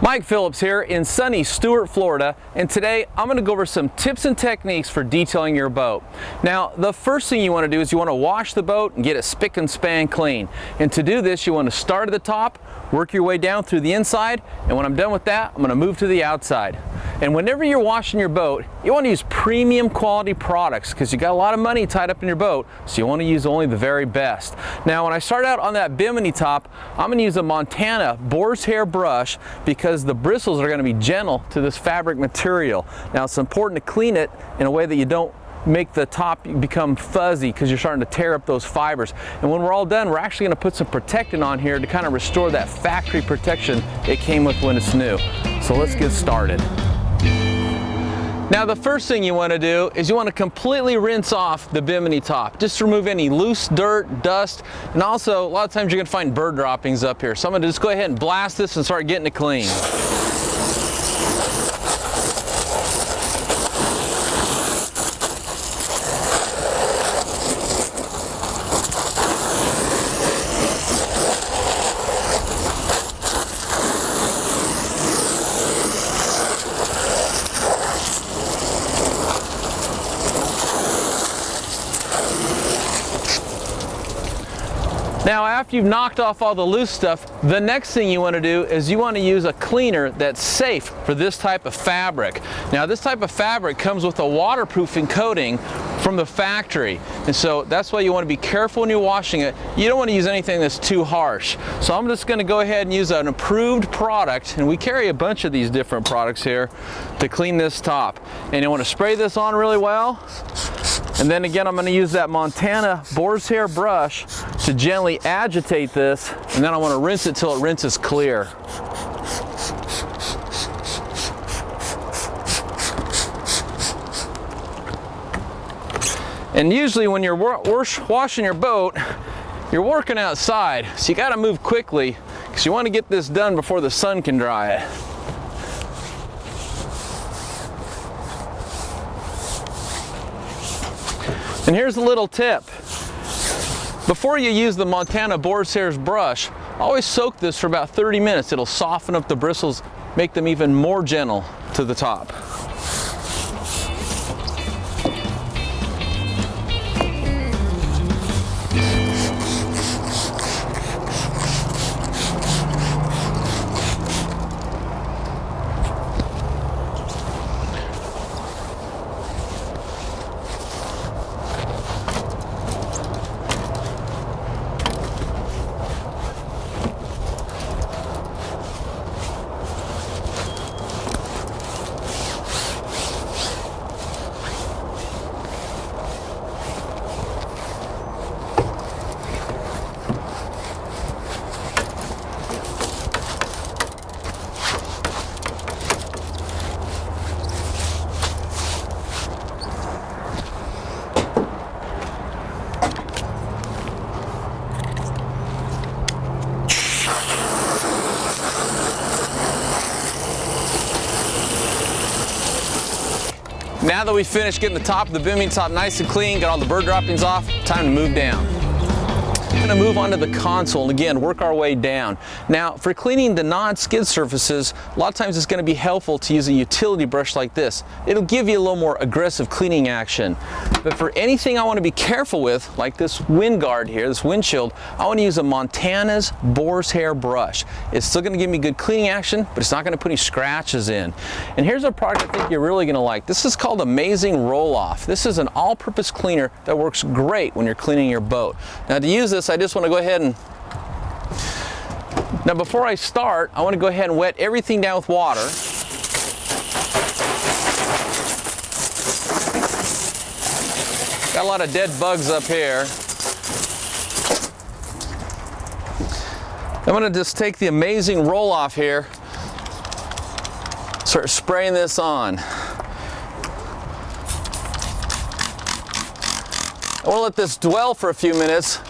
Mike Phillips here in sunny Stuart, Florida, and today I'm going to go over some tips and techniques for detailing your boat. Now, the first thing you want to do is you want to wash the boat and get it spick and span clean. And to do this, you want to start at the top, work your way down through the inside, and when I'm done with that, I'm going to move to the outside. And whenever you're washing your boat, you want to use premium quality products because you got a lot of money tied up in your boat, so you want to use only the very best. Now, when I start out on that Bimini top, I'm going to use a Montana boar's hair brush because the bristles are going to be gentle to this fabric material. Now, it's important to clean it in a way that you don't make the top become fuzzy because you're starting to tear up those fibers. And when we're all done, we're actually going to put some protectant on here to kind of restore that factory protection it came with when it's new. So let's get started. Now, the first thing you want to do is you want to completely rinse off the Bimini top. Just remove any loose dirt, dust, and also a lot of times you're going to find bird droppings up here. So I'm going to just go ahead and blast this and start getting it clean. Now, after you've knocked off all the loose stuff, the next thing you want to do is you want to use a cleaner that's safe for this type of fabric. Now, this type of fabric comes with a waterproofing coating from the factory, and so that's why you want to be careful when you're washing it. You don't want to use anything that's too harsh. So I'm just going to go ahead and use an approved product, and we carry a bunch of these different products here to clean this top. And you want to spray this on really well. And then again, I'm going to use that Montana boar's hair brush to gently agitate this, and then I want to rinse it till it rinses clear. And usually when you're washing your boat, you're working outside, so you got to move quickly because you want to get this done before the sun can dry it. And here's a little tip. Before you use the Montana boar's hair brush, always soak this for about 30 minutes. It'll soften up the bristles, make them even more gentle to the top. Now that we've finished getting the top of the Bimini top nice and clean, got all the bird droppings off, time to move down. We're going to move onto the console and again work our way down. Now, for cleaning the non-skid surfaces, a lot of times it's going to be helpful to use a utility brush like this. It'll give you a little more aggressive cleaning action. But for anything I want to be careful with, like this wind guard here, this windshield, I want to use a Montana's boar's hair brush. It's still going to give me good cleaning action, but it's not going to put any scratches in. And here's a product I think you're really going to like. This is called Amazing Roll-Off. This is an all-purpose cleaner that works great when you're cleaning your boat. Now, to use this, I just want to go ahead and, now before I start, I want to go ahead and wet everything down with water. Got a lot of dead bugs up here. I'm going to just take the Amazing Roll-Off here, start spraying this on. I want to let this dwell for a few minutes.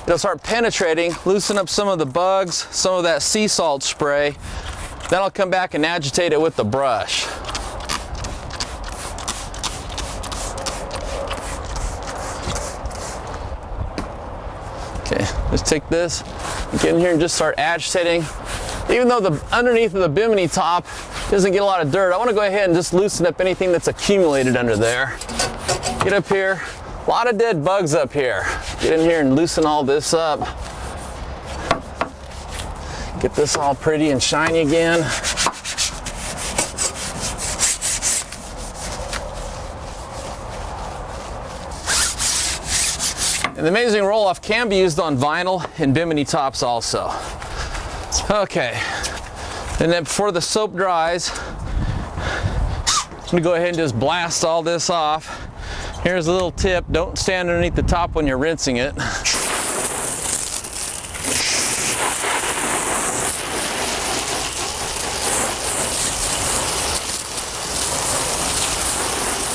It'll start penetrating, loosen up some of the bugs, some of that sea salt spray. Then I'll come back and agitate it with the brush. Okay, let's take this, get in here and just start agitating Even though the underneath of the bimini top doesn't get a lot of dirt, I want to go ahead and just loosen up anything that's accumulated under there. Get up here. A lot of dead bugs up here. Get in here and loosen all this up. Get this all pretty and shiny again. And the Amazing Roll-Off can be used on vinyl and bimini tops also. Okay, and then before the soap dries, I'm gonna go ahead and just blast all this off. Here's a little tip, don't stand underneath the top when you're rinsing it.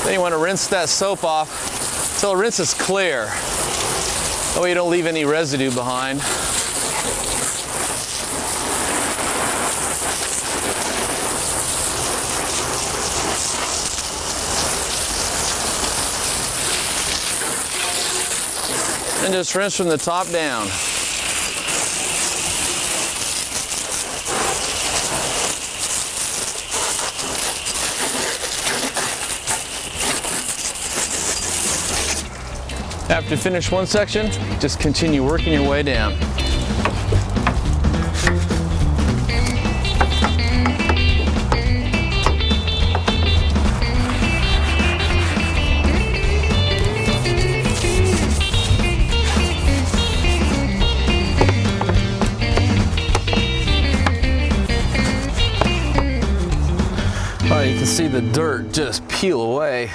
Then you want to rinse that soap off until the rinse is clear. That way you don't leave any residue behind. And just rinse from the top down. After you finish one section, just continue working your way down. Oh, you can see the dirt just peel away.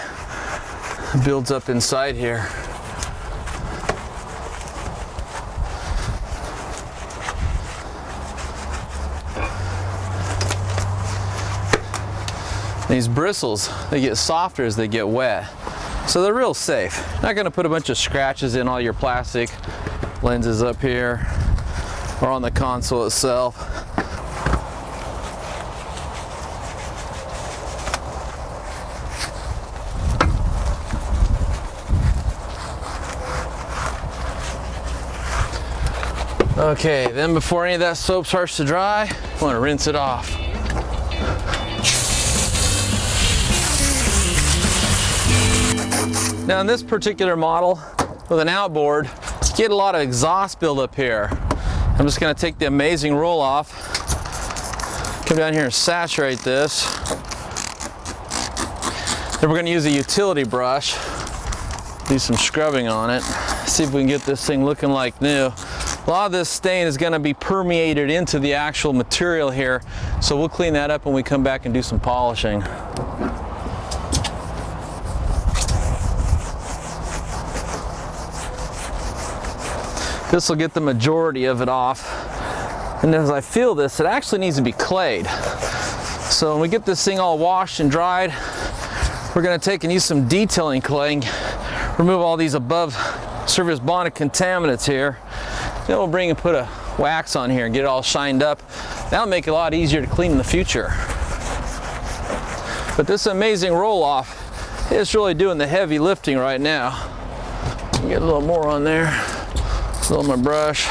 It builds up inside here. These bristles, they get softer as they get wet. So they're real safe. Not gonna put a bunch of scratches in all your plastic lenses up here or on the console itself. Okay, then before any of that soap starts to dry, I want to rinse it off. Now in this particular model with an outboard, you get a lot of exhaust buildup here. I'm just going to take the Amazing Roll-Off, come down here and saturate this. Then we're going to use a utility brush, do some scrubbing on it, see if we can get this thing looking like new. A lot of this stain is going to be permeated into the actual material here, so we'll clean that up when we come back and do some polishing. This will get the majority of it off. And as I feel this, it actually needs to be clayed. So when we get this thing all washed and dried, we're going to take and use some detailing clay and remove all these above surface bonded contaminants here. Then we'll bring and put a wax on here and get it all shined up. That'll make it a lot easier to clean in the future. But this Amazing Roll-Off is really doing the heavy lifting right now. Get a little more on there. Fill my brush.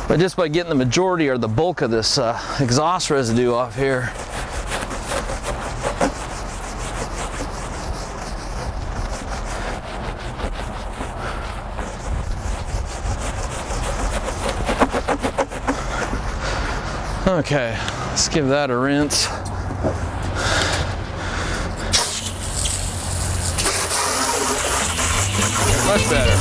But just by getting the majority or the bulk of this exhaust residue off here. Okay, let's give that a rinse. Much better.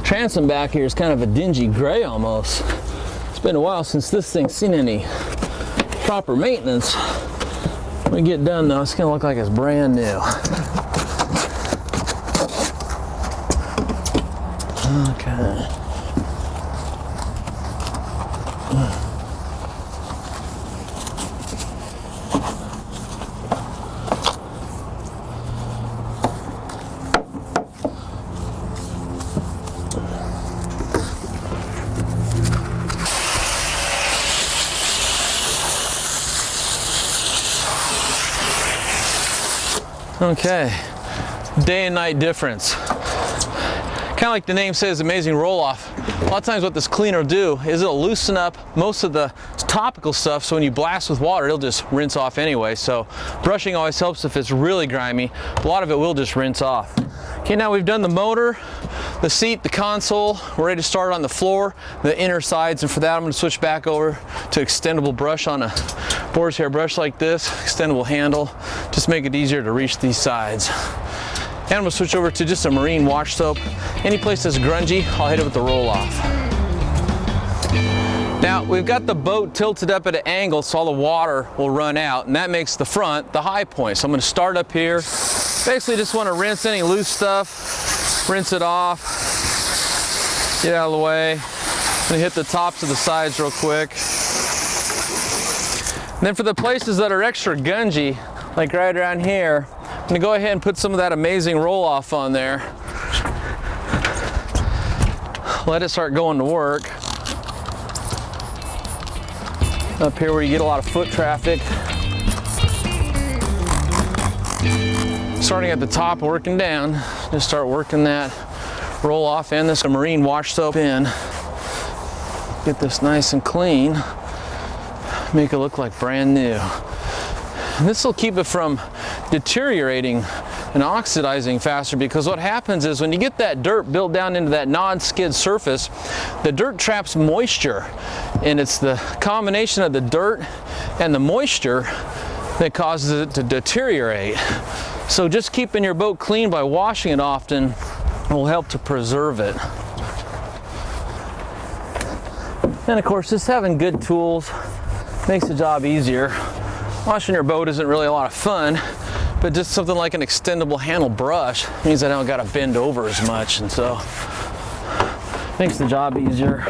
Transom back here is kind of a dingy gray almost. It's been a while since this thing's seen any proper maintenance. When we get done though, it's gonna look like it's brand new. Okay. Okay, day and night difference. Kind of like the name says, amazing roll-off. A lot of times what this cleaner will do is it'll loosen up most of the topical stuff, so when you blast with water, it'll just rinse off anyway. So brushing always helps if it's really grimy. A lot of it will just rinse off. Okay, now we've done the motor, the seat, the console. We're ready to start on the floor, the inner sides, and for that I'm going to switch back over to extendable brush on a boar's hair brush like this, extendable handle, just make it easier to reach these sides. And I'm going to switch over to just a marine wash soap. Any place that's grungy, I'll hit it with the roll-off. Now, we've got the boat tilted up at an angle so all the water will run out, and that makes the front the high point. So I'm going to start up here. Basically just want to rinse any loose stuff, rinse it off, get out of the way. I'm going to hit the tops of the sides real quick. And then for the places that are extra gungy, like right around here, I'm going to go ahead and put some of that amazing roll-off on there. Let it start going to work. Up here where you get a lot of foot traffic. Starting at the top, working down. Just start working that roll-off and this marine wash soap in. Get this nice and clean. Make it look like brand new. And this will keep it from deteriorating and oxidizing faster, because what happens is when you get that dirt built down into that non-skid surface, the dirt traps moisture, and it's the combination of the dirt and the moisture that causes it to deteriorate. So just keeping your boat clean by washing it often will help to preserve it. And of course, just having good tools makes the job easier. Washing your boat isn't really a lot of fun, but just something like an extendable handle brush means I don't got to bend over as much, and so makes the job easier.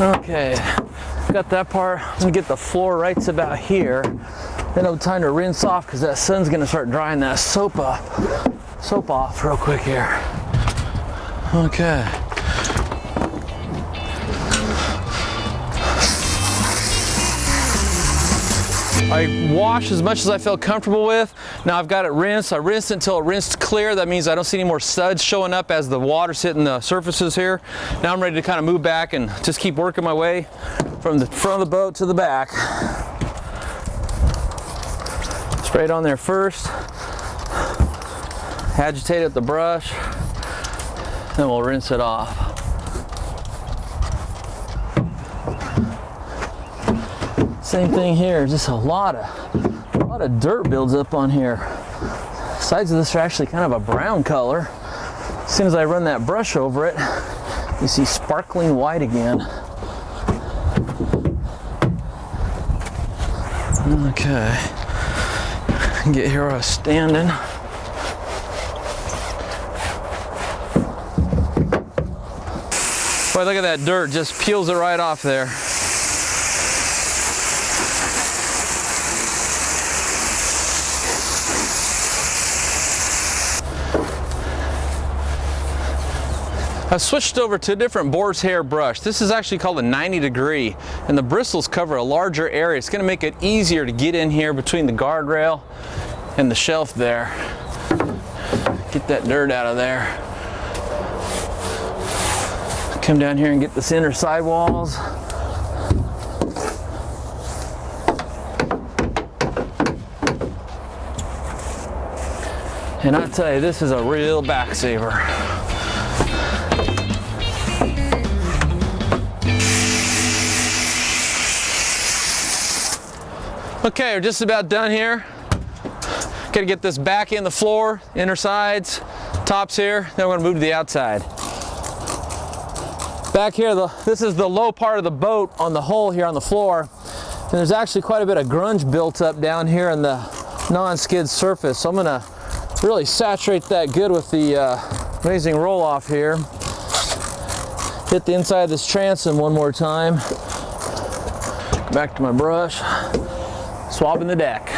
Okay, got that part. I'm gonna get the floor right about here. Then I'll have time to rinse off because that sun's gonna start drying that soap off real quick here. Okay. I wash as much as I feel comfortable with. Now I've got it rinsed. I rinsed it until it rinsed clear. That means I don't see any more suds showing up as the water's hitting the surfaces here. Now I'm ready to kind of move back and just keep working my way from the front of the boat to the back. Spray it on there first. Agitate it with the brush. Then we'll rinse it off. Same thing here, just a lot of dirt builds up on here. Sides of this are actually kind of a brown color. As soon as I run that brush over it, you see sparkling white again. Okay, get here where I was standing. Boy, look at that dirt, just peels it right off there. I've switched over to a different boar's hair brush. This is actually called a 90 degree, and the bristles cover a larger area. It's going to make it easier to get in here between the guardrail and the shelf there. Get that dirt out of there. Come down here and get this inner sidewalls. And I tell you, this is a real back saver. Okay, we're just about done here. Gotta get this back in the floor, inner sides, tops here, then we're gonna move to the outside. Back here, this is the low part of the boat on the hull here on the floor. And there's actually quite a bit of grunge built up down here in the non-skid surface. So I'm gonna really saturate that good with the amazing roll-off here. Hit the inside of this transom one more time. Back to my brush. Swabbing the deck.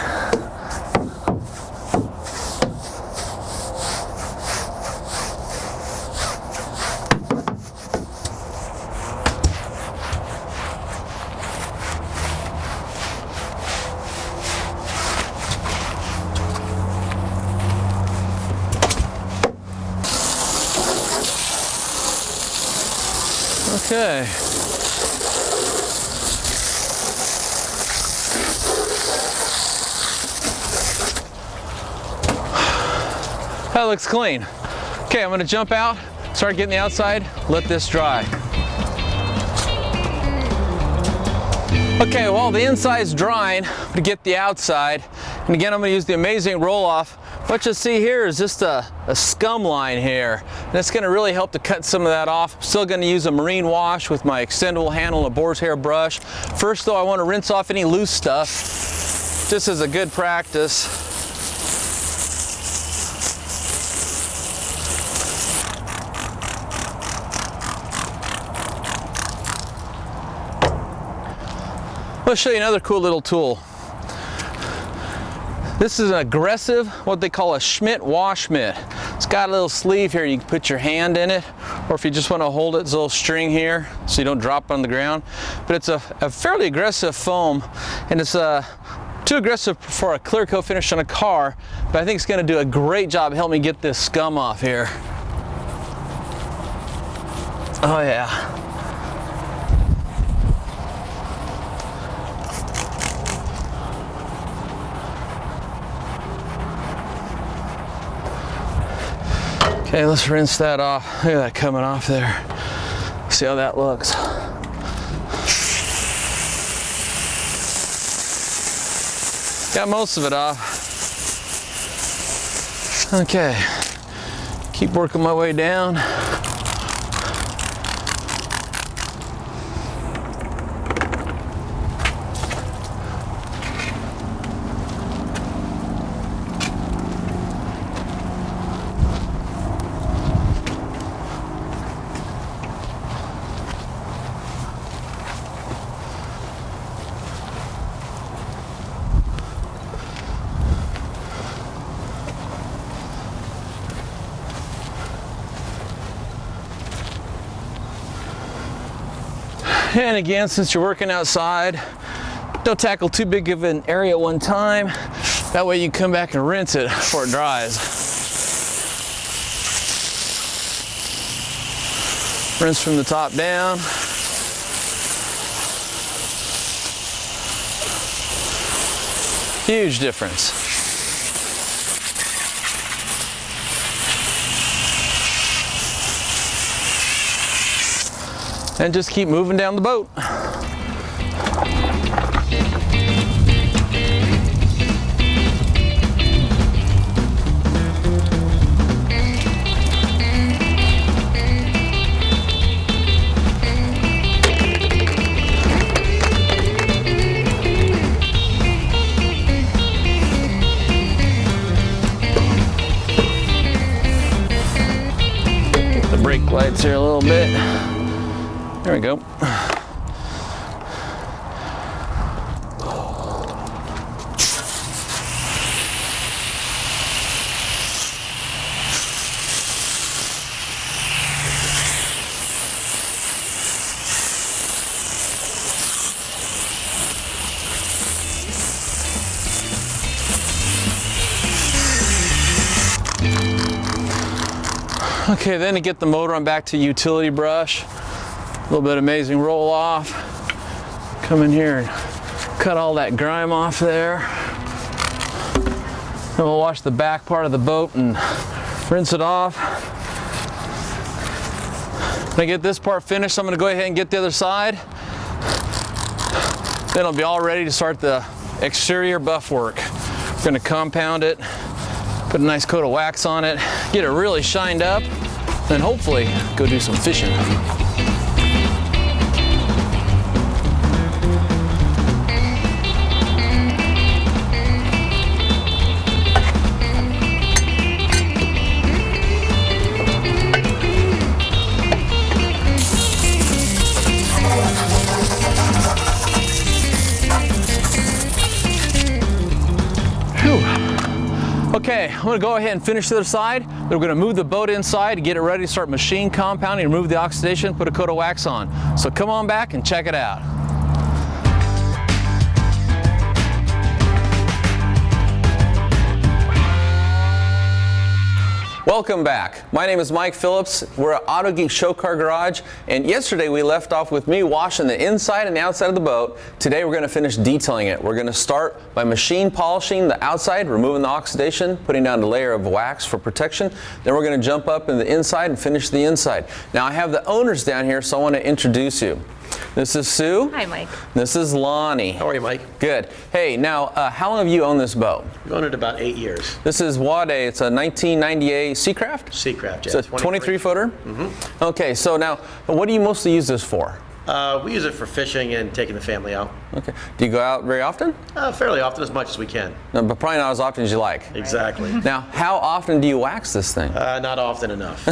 Okay. That looks clean. Okay, I'm gonna jump out, start getting the outside, let this dry. Okay, while the inside's drying, I'm gonna get the outside. And again, I'm gonna use the Amazing Roll-Off. What you'll see here is just a scum line here. And it's gonna really help to cut some of that off. I'm still gonna use a marine wash with my extendable handle and a boar's hair brush. First though, I wanna rinse off any loose stuff, just as a good practice. Let's show you another cool little tool. This is an aggressive, what they call a Schmidt wash mitt. It's got a little sleeve here, you can put your hand in it, or if you just want to hold it, there's a little string here so you don't drop on the ground. But it's a fairly aggressive foam, and it's too aggressive for a clear coat finish on a car, but I think it's going to do a great job helping me get this scum off here. Oh yeah. Okay, let's rinse that off. Look at that coming off there. See how that looks. Got most of it off. Okay, keep working my way down. And again, since you're working outside, don't tackle too big of an area at one time. That way you can come back and rinse it before it dries. Rinse from the top down. Huge difference. And just keep moving down the boat. Get the brake lights here a little bit. There we go. Okay, then to get the motor on back to utility brush. A little bit of Amazing Roll-Off. Come in here and cut all that grime off there. Then we'll wash the back part of the boat and rinse it off. When I get this part finished, I'm going to go ahead and get the other side. Then I'll be all ready to start the exterior buff work. We're going to compound it, put a nice coat of wax on it, get it really shined up, then hopefully go do some fishing. Okay, I'm going to go ahead and finish the other side. Then we're going to move the boat inside to get it ready to start machine compounding, remove the oxidation, put a coat of wax on. So come on back and check it out. Welcome back. My name is Mike Phillips. We're at Auto Geek Show Car Garage, and yesterday we left off with me washing the inside and the outside of the boat. Today we're going to finish detailing it. We're going to start by machine polishing the outside, removing the oxidation, putting down a layer of wax for protection. Then we're going to jump up in the inside and finish the inside. Now I have the owners down here, so I want to introduce you. This is Sue. Hi, Mike. This is Lonnie. How are you, Mike? Good. Hey, now, how long have you owned this boat? I've owned it about 8 years. This is what? It's a 1998 Seacraft? Seacraft, yeah. It's a 23 footer? Mm-hmm. Okay, so now, what do you mostly use this for? We use it for fishing and taking the family out. Okay. Do you go out very often? Fairly often, as much as we can. No, but probably not as often as you like. Exactly. Now, how often do you wax this thing? Not often enough.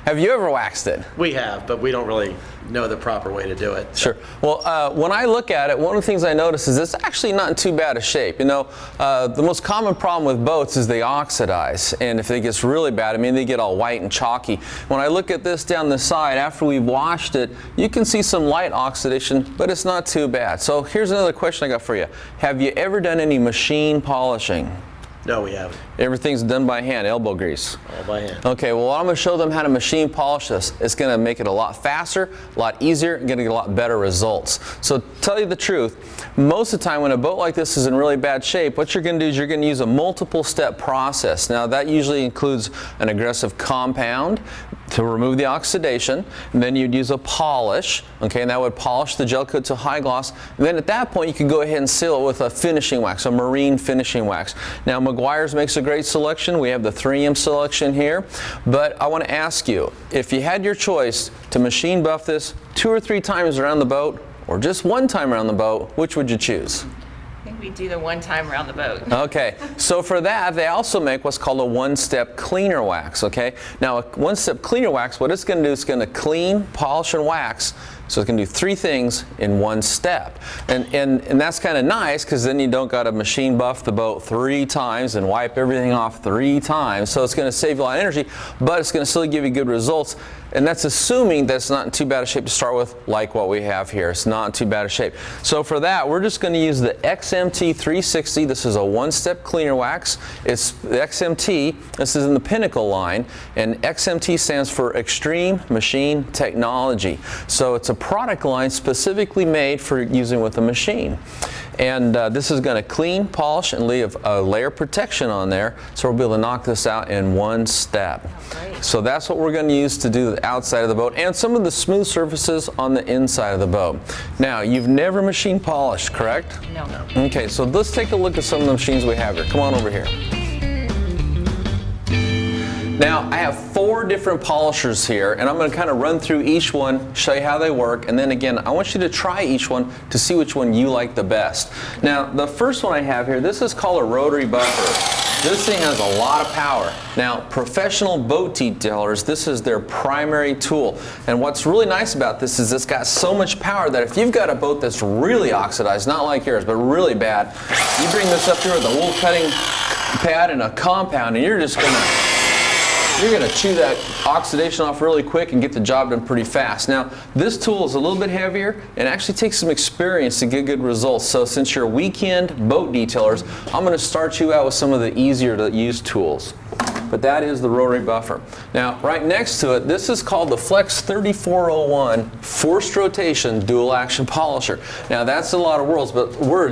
Have you ever waxed it? We have, but we don't really know the proper way to do it. Sure. Well, when I look at it, one of the things I notice is it's actually not in too bad a shape. You know, the most common problem with boats is they oxidize, and if it gets really bad, I mean, they get all white and chalky. When I look at this down the side, after we've washed it, you can see some light oxidation, but it's not too bad. So here's another question I got for you. Have you ever done any machine polishing? No, we haven't. Everything's done by hand, elbow grease. All by hand. Okay, well, I'm going to show them how to machine polish this. It's going to make it a lot faster, a lot easier, and going to get a lot better results. So, tell you the truth, most of the time when a boat like this is in really bad shape, what you're going to do is you're going to use a multiple step process. Now, that usually includes an aggressive compound to remove the oxidation, and then you'd use a polish, okay, and that would polish the gel coat to high gloss. And then at that point, you can go ahead and seal it with a finishing wax, a marine finishing wax. Now, Meguiar's makes a great selection. We have the 3M selection here, but I want to ask you, if you had your choice to machine buff this 2 or 3 times around the boat, or just 1 time around the boat, which would you choose? I think we do the 1 time around the boat. Okay, so for that, they also make what's called a one-step cleaner wax, okay? Now, a one-step cleaner wax, what it's going to do is going to clean, polish, and wax. So it's going to do 3 things in 1 step. And that's kind of nice, because then you don't got to machine buff the boat 3 times and wipe everything off 3 times. So it's going to save you a lot of energy, but it's going to still give you good results. And that's assuming that's not in too bad a shape to start with, like what we have here. It's not in too bad a shape. So for that, we're just going to use the XMT 360. This is a one-step cleaner wax. It's the XMT. This is in the Pinnacle line, and XMT stands for Extreme Machine Technology. So it's a product line specifically made for using with a machine. And this is going to clean, polish, and leave a layer of protection on there, so we'll be able to knock this out in 1 step. Oh, so that's what we're going to use to do the outside of the boat and some of the smooth surfaces on the inside of the boat. Now, you've never machine polished, correct? No. Okay, so let's take a look at some of the machines we have here. Come on over here. Now, I have 4 different polishers here, and I'm going to kind of run through each one, show you how they work, and then again, I want you to try each one to see which one you like the best. Now, the first one I have here, this is called a rotary buffer. This thing has a lot of power. Now, professional boat detailers, this is their primary tool. And what's really nice about this is it's got so much power that if you've got a boat that's really oxidized, not like yours, but really bad, you bring this up here with a wool cutting pad and a compound, and you're just going to chew that oxidation off really quick and get the job done pretty fast. Now, this tool is a little bit heavier and actually takes some experience to get good results. So since you're weekend boat detailers, I'm going to start you out with some of the easier to use tools. But that is the rotary buffer. Now, right next to it, this is called the Flex 3401 forced rotation dual action polisher. Now, that's a lot of words,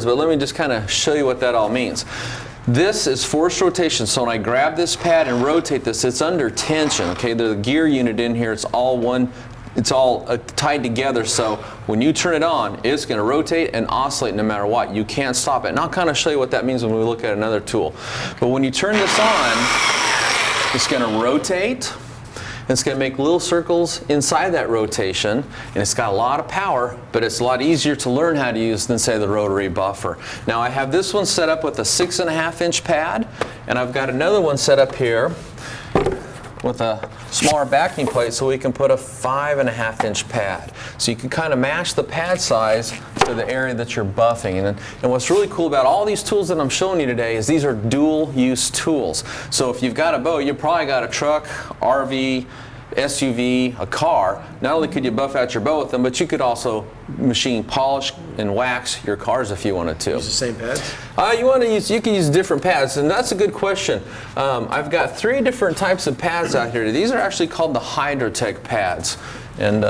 but let me just kind of show you what that all means. This is forced rotation, so when I grab this pad and rotate this, it's under tension, okay? The gear unit in here, it's all tied together, so when you turn it on, it's going to rotate and oscillate no matter what. You can't stop it. And I'll kind of show you what that means when we look at another tool. But when you turn this on, it's going to rotate. It's going to make little circles inside that rotation, and it's got a lot of power, but it's a lot easier to learn how to use than, say, the rotary buffer. Now, I have this one set up with a 6.5-inch pad, and I've got another one set up here with a smaller backing plate so we can put a 5.5-inch pad. So you can kind of match the pad size to the area that you're buffing. And what's really cool about all these tools that I'm showing you today is these are dual use tools. So if you've got a boat, you've probably got a truck, RV, SUV, a car, not only could you buff out your boat with them, but you could also machine polish and wax your cars if you wanted to. Use the same pads? You can use different pads, and that's a good question. I've got 3 different types of pads out here. These are actually called the Hydrotech pads. And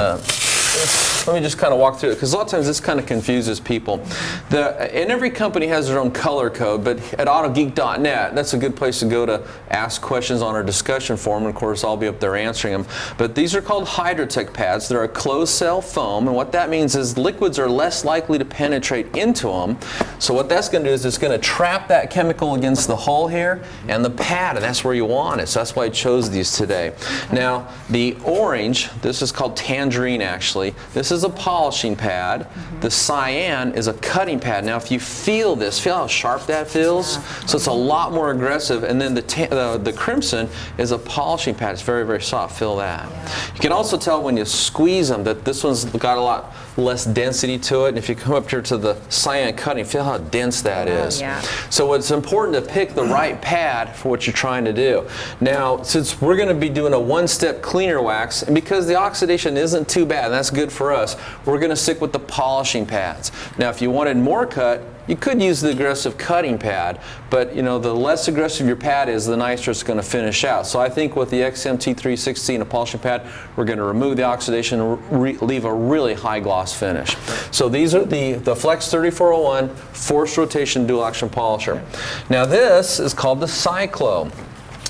let me just kind of walk through it, because a lot of times this kind of confuses people. And every company has their own color code, but at autogeek.net, that's a good place to go to ask questions on our discussion forum, and of course I'll be up there answering them. But these are called Hydrotech pads. They're a closed cell foam, and what that means is liquids are less likely to penetrate into them. So what that's going to do is it's going to trap that chemical against the hull here and the pad, and that's where you want it. So that's why I chose these today. Now, the orange, this is called Tangerine actually. This is a polishing pad. The cyan is a cutting pad. Now if you feel this, feel how sharp that feels? So it's a lot more aggressive. And then the crimson is a polishing pad. It's very, very soft. Feel that. You can also tell when you squeeze them that this one's got a lot less density to it. And if you come up here to the cyan cutting, feel how dense that is. So it's important to pick the right pad for what you're trying to do. Now, since we're going to be doing a one-step cleaner wax, and because the oxidation isn't too bad, and that's good for us, we're going to stick with the polishing pads. Now, if you wanted more cut, you could use the aggressive cutting pad, but the less aggressive your pad is, the nicer it's going to finish out. So I think with the XMT360 and a polishing pad, we're going to remove the oxidation and leave a really high gloss finish. So these are the Flex 3401 forced rotation dual action polisher. Now this is called the Cyclo.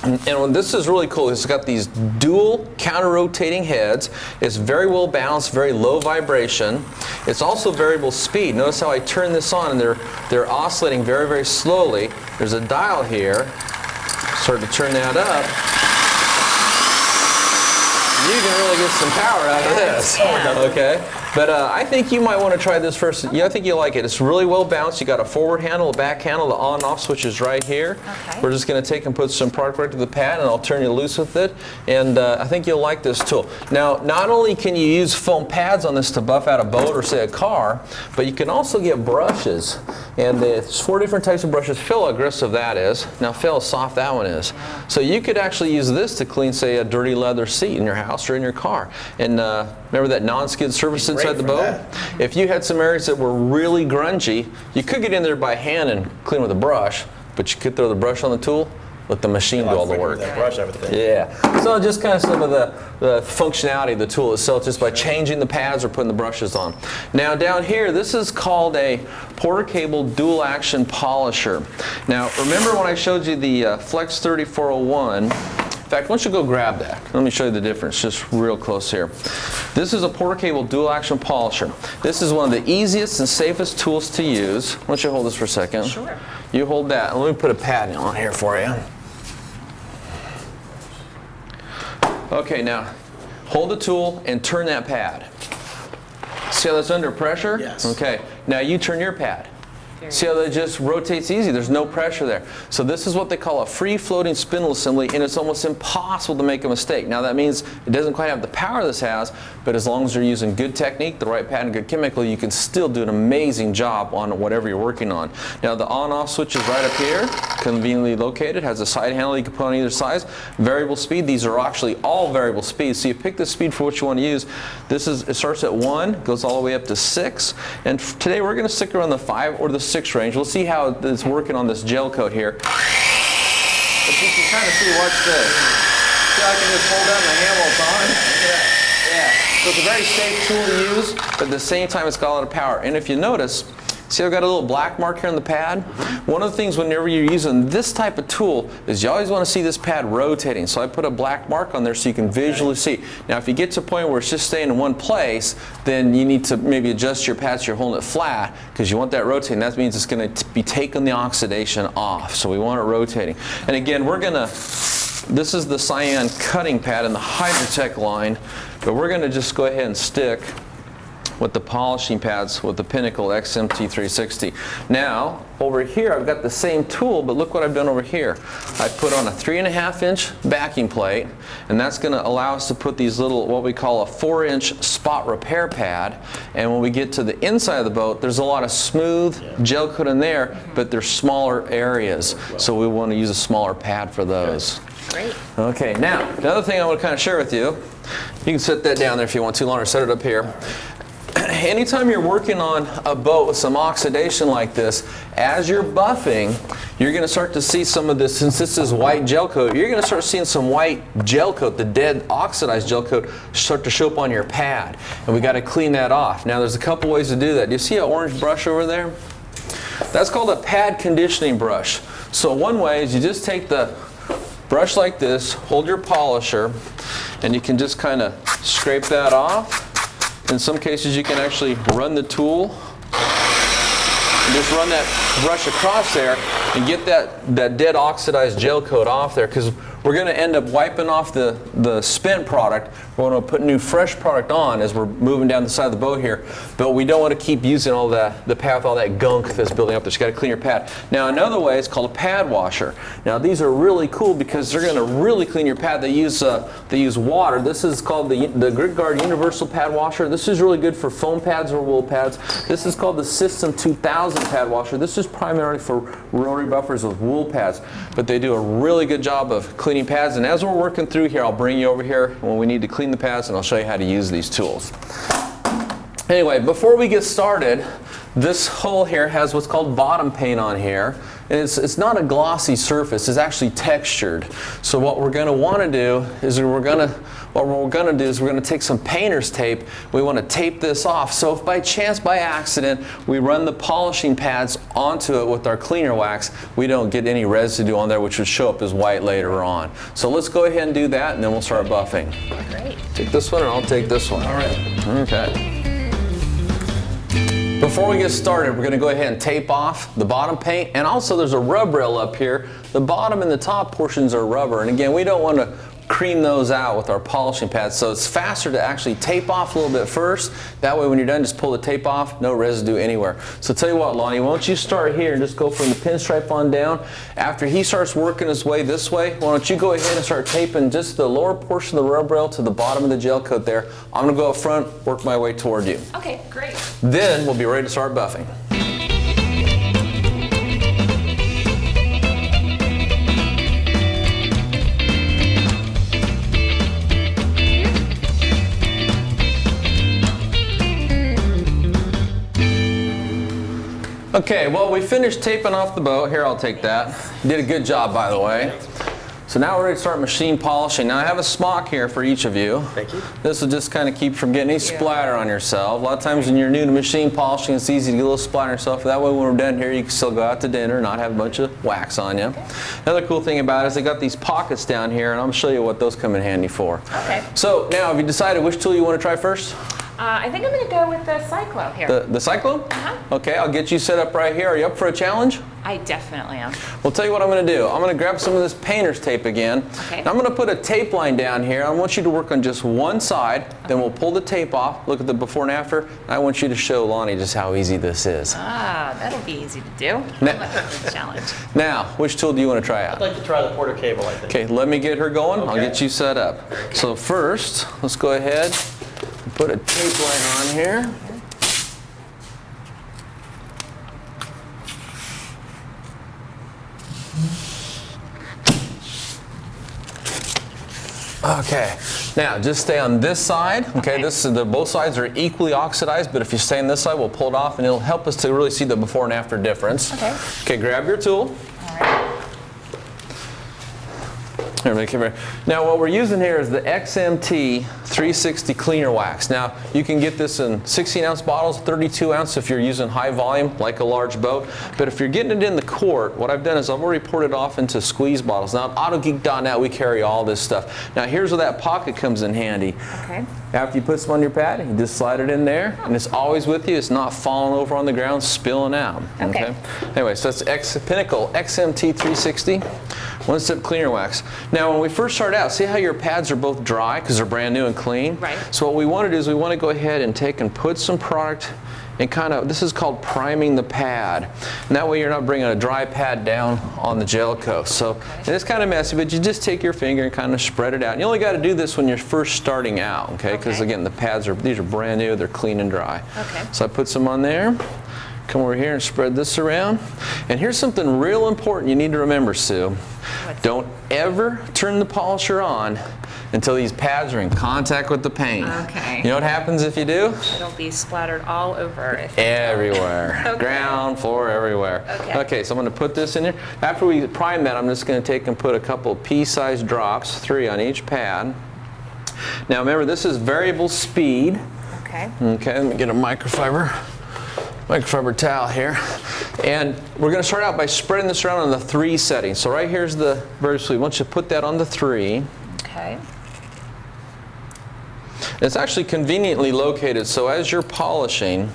And this is really cool. It's got these dual counter-rotating heads. It's very well balanced, very low vibration. It's also variable speed. Notice how I turn this on and they're oscillating very, very slowly. There's a dial here. Start to turn that up. You can really get some power out of this. Okay? But I think you might want to try this first. I think you'll like it. It's really well balanced. You got a forward handle, a back handle, the on and off switch is right here. We're just going to take and put some product right to the pad, and I'll turn you loose with it. And I think you'll like this tool. Now, not only can you use foam pads on this to buff out a boat or say a car, but you can also get brushes. And there's 4 different types of brushes. Feel how aggressive that is. Now feel how soft that one is. So you could actually use this to clean, say, a dirty leather seat in your house or in your car. And remember that non-skid surface inside the boat? If you had some areas that were really grungy, you could get in there by hand and clean with a brush, but you could throw the brush on the tool, let the machine do all the work. Brush everything. Yeah. So just kind of some of the functionality of the tool itself, just by changing the pads or putting the brushes on. Now down here, this is called a Porter Cable dual action polisher. Now remember when I showed you the Flex 3401? In fact, why don't you go grab that? Let me show you the difference just real close here. This is a Porter Cable dual action polisher. This is one of the easiest and safest tools to use. Why don't you hold this for a second? Sure. You hold that, and let me put a pad on here for you. Okay, now hold the tool and turn that pad. See how that's under pressure? Yes. Okay, now you turn your pad. See how that just rotates easy? There's no pressure there. So this is what they call a free-floating spindle assembly, and it's almost impossible to make a mistake. Now that means it doesn't quite have the power this has, but as long as you're using good technique, the right pad, and good chemical, you can still do an amazing job on whatever you're working on. Now the on-off switch is right up here, conveniently located, has a side handle you can put on either side. Variable speed, these are actually all variable speeds, so you pick the speed for what you want to use. It starts at 1, goes all the way up to 6, and today we're going to stick around the 5 or the 6 range. We'll see how it's working on this gel coat here. But you can kind of see, watch this. See how I can just hold down the handle it's on? Yeah. So it's a very safe tool to use, but at the same time it's got a lot of power. And if you notice, see I've got a little black mark here on the pad? One of the things whenever you're using this type of tool is you always want to see this pad rotating. So I put a black mark on there so you can visually see. Now if you get to a point where it's just staying in one place, then you need to maybe adjust your pad so you're holding it flat, because you want that rotating. That means it's going to be taking the oxidation off. So we want it rotating. And again, this is the cyan cutting pad in the Hydrotech line, but we're going to just go ahead and stick with the polishing pads with the Pinnacle XMT360. Now, over here I've got the same tool, but look what I've done over here. I put on a 3.5-inch backing plate, and that's going to allow us to put these little, what we call a 4-inch spot repair pad. And when we get to the inside of the boat, there's a lot of smooth gel coat in there, but they're smaller areas. So we want to use a smaller pad for those. Great. Okay, now, the other thing I want to kind of share with you, you can set that down there if you want to, Lonnie, or set it up here. Anytime you're working on a boat with some oxidation like this, as you're buffing, you're going to start to see some of this, since this is white gel coat, you're going to start seeing some white gel coat, the dead oxidized gel coat, start to show up on your pad. And we got to clean that off. Now there's a couple ways to do that. Do you see an orange brush over there? That's called a pad conditioning brush. So one way is you just take the brush like this, hold your polisher, and you can just kind of scrape that off. In some cases you can actually run the tool and just run that brush across there and get that dead oxidized gel coat off there, because we're going to end up wiping off the spent product. We're going to put new fresh product on as we're moving down the side of the boat here, but we don't want to keep using all the pad with all that gunk that's building up there. So you got to clean your pad. Now another way is called a pad washer. Now these are really cool because they're going to really clean your pad. They use water. This is called the GridGuard Universal Pad Washer. This is really good for foam pads or wool pads. This is called the System 2000 Pad Washer. This is primarily for rotary buffers with wool pads, but they do a really good job of cleaning pads. And as we're working through here, I'll bring you over here when we need to clean the pads, and I'll show you how to use these tools. Anyway, before we get started, this hole here has what's called bottom paint on here. And it's not a glossy surface, it's actually textured. So what we're going to want to do is we're going to take some painter's tape. We want to tape this off. So if by chance, by accident, we run the polishing pads onto it with our cleaner wax, we don't get any residue on there, which would show up as white later on. So let's go ahead and do that, and then we'll start buffing. Great. Take this one, and I'll take this one. All right. Okay. Before we get started, we're going to go ahead and tape off the bottom paint, and also there's a rub rail up here. The bottom and the top portions are rubber, and again, we don't want to cream those out with our polishing pads, so it's faster to actually tape off a little bit first. That way when you're done, just pull the tape off, no residue anywhere. So tell you what, Lonnie, why don't you start here and just go from the pinstripe on down. After he starts working his way this way, why don't you go ahead and start taping just the lower portion of the rub rail to the bottom of the gel coat there. I'm going to go up front, work my way toward you. Okay, great. Then we'll be ready to start buffing. Okay, well, we finished taping off the boat. Here, I'll take that. You did a good job, by the way. So now we're ready to start machine polishing. Now I have a smock here for each of you. Thank you. This will just kind of keep from getting any splatter on yourself. A lot of times when you're new to machine polishing, it's easy to get a little splatter on yourself. That way when we're done here, you can still go out to dinner and not have a bunch of wax on you. Another cool thing about it is they got these pockets down here, and I'm going to show you what those come in handy for. Okay. So now, have you decided which tool you want to try first? I think I'm going to go with the Cyclo here. The Cyclo? Okay, I'll get you set up right here. Are you up for a challenge? I definitely am. Well, tell you what I'm going to do. I'm going to grab some of this painter's tape again. Okay. And I'm going to put a tape line down here. I want you to work on just one side. Then we'll pull the tape off, look at the before and after. And I want you to show Lonnie just how easy this is. Ah, that'll be easy to do. Now- I'm up for the challenge. Now, which tool do you want to try I'd out? like to try the Porter cable, I think. Okay, let me get her going. I'll Okay. get you set up. So first, let's go ahead and put a tape line on here. Okay, now just stay on this side. Okay, both sides are equally oxidized, but if you stay on this side, we'll pull it off and it'll help us to really see the before and after difference. Okay. Okay, grab your tool. All right. Here, now what we're using here is the XMT 360 cleaner wax. Now you can get this in 16-ounce bottles, 32 ounce if you're using high volume like a large boat. But if you're getting it in the quart, what I've done is I've already poured it off into squeeze bottles. Now at AutoGeek.net we carry all this stuff. Now here's where that pocket comes in handy. Okay. After you put some on your pad, you just slide it in there, and it's always with you. It's not falling over on the ground, spilling out. Okay. Anyway, so that's Pinnacle XMT 360, one-step cleaner wax. Now, when we first start out, see how your pads are both dry because they're brand new and clean? Right. So what we want to do is we want to go ahead and take and put some product and kind of, this is called priming the pad. And that way you're not bringing a dry pad down on the gel coat. So it's kind of messy, but you just take your finger and kind of spread it out. And you only got to do this when you're first starting out, okay? Because Okay. again, the pads these are brand new, they're clean and dry. Okay. So I put some on there, come over here and spread this around. And here's something real important you need to remember, Sue. Don't ever turn the polisher on until these pads are in contact with the paint. Okay. You know what happens if you do? It'll be splattered all over. If Everywhere. Okay. Ground, floor, everywhere. Okay. So I'm going to put this in here. After we prime that, I'm just going to take and put a couple pea-sized drops, 3 on each pad. Now remember, this is variable speed. Okay. Okay, let me get a microfiber towel here. And we're going to start out by spreading this around on the 3 setting. So right here's the variable speed. Once you put that on the 3. Okay. It's actually conveniently located, so as you're polishing,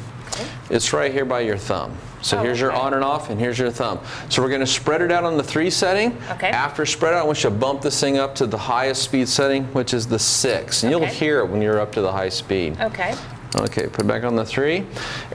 it's right here by your thumb. So here's your on and off, and here's your thumb. So we're going to spread it out on the 3 setting. Okay. After spread out, I want you to bump this thing up to the highest speed setting, which is the 6. And you'll hear it when you're up to the high speed. Okay. Okay, put it back on the 3.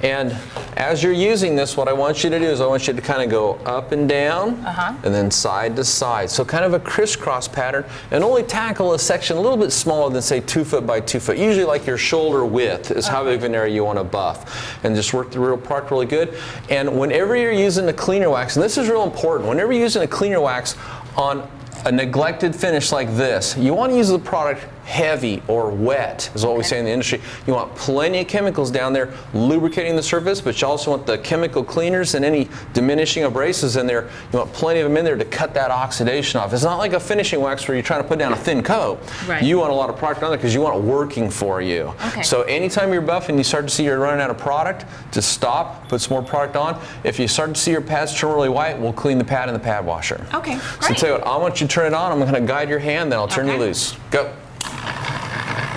And as you're using this, what I want you to do is I want you to kind of go up and down, and then side to side. So kind of a crisscross pattern, and only tackle a section a little bit smaller than, say, 2 foot by 2 foot. Usually like your shoulder width is how big of an area you want to buff. And just work the real part really good. And whenever you're using a cleaner wax, and this is real important, whenever you're using a cleaner wax on a neglected finish like this, you want to use the product heavy or wet, is what we say in the industry. You want plenty of chemicals down there lubricating the surface, but you also want the chemical cleaners and any diminishing abrasives in there. You want plenty of them in there to cut that oxidation off. It's not like a finishing wax where you're trying to put down a thin coat. Right. You want a lot of product on there because you want it working for you. Okay. So anytime you're buffing, you start to see you're running out of product, just stop, put some more product on. If you start to see your pads turn really white, we'll clean the pad in the pad washer. Okay, So great. tell you what, I want you to turn it on. I'm going to guide your hand, then I'll turn you Okay. loose. Go.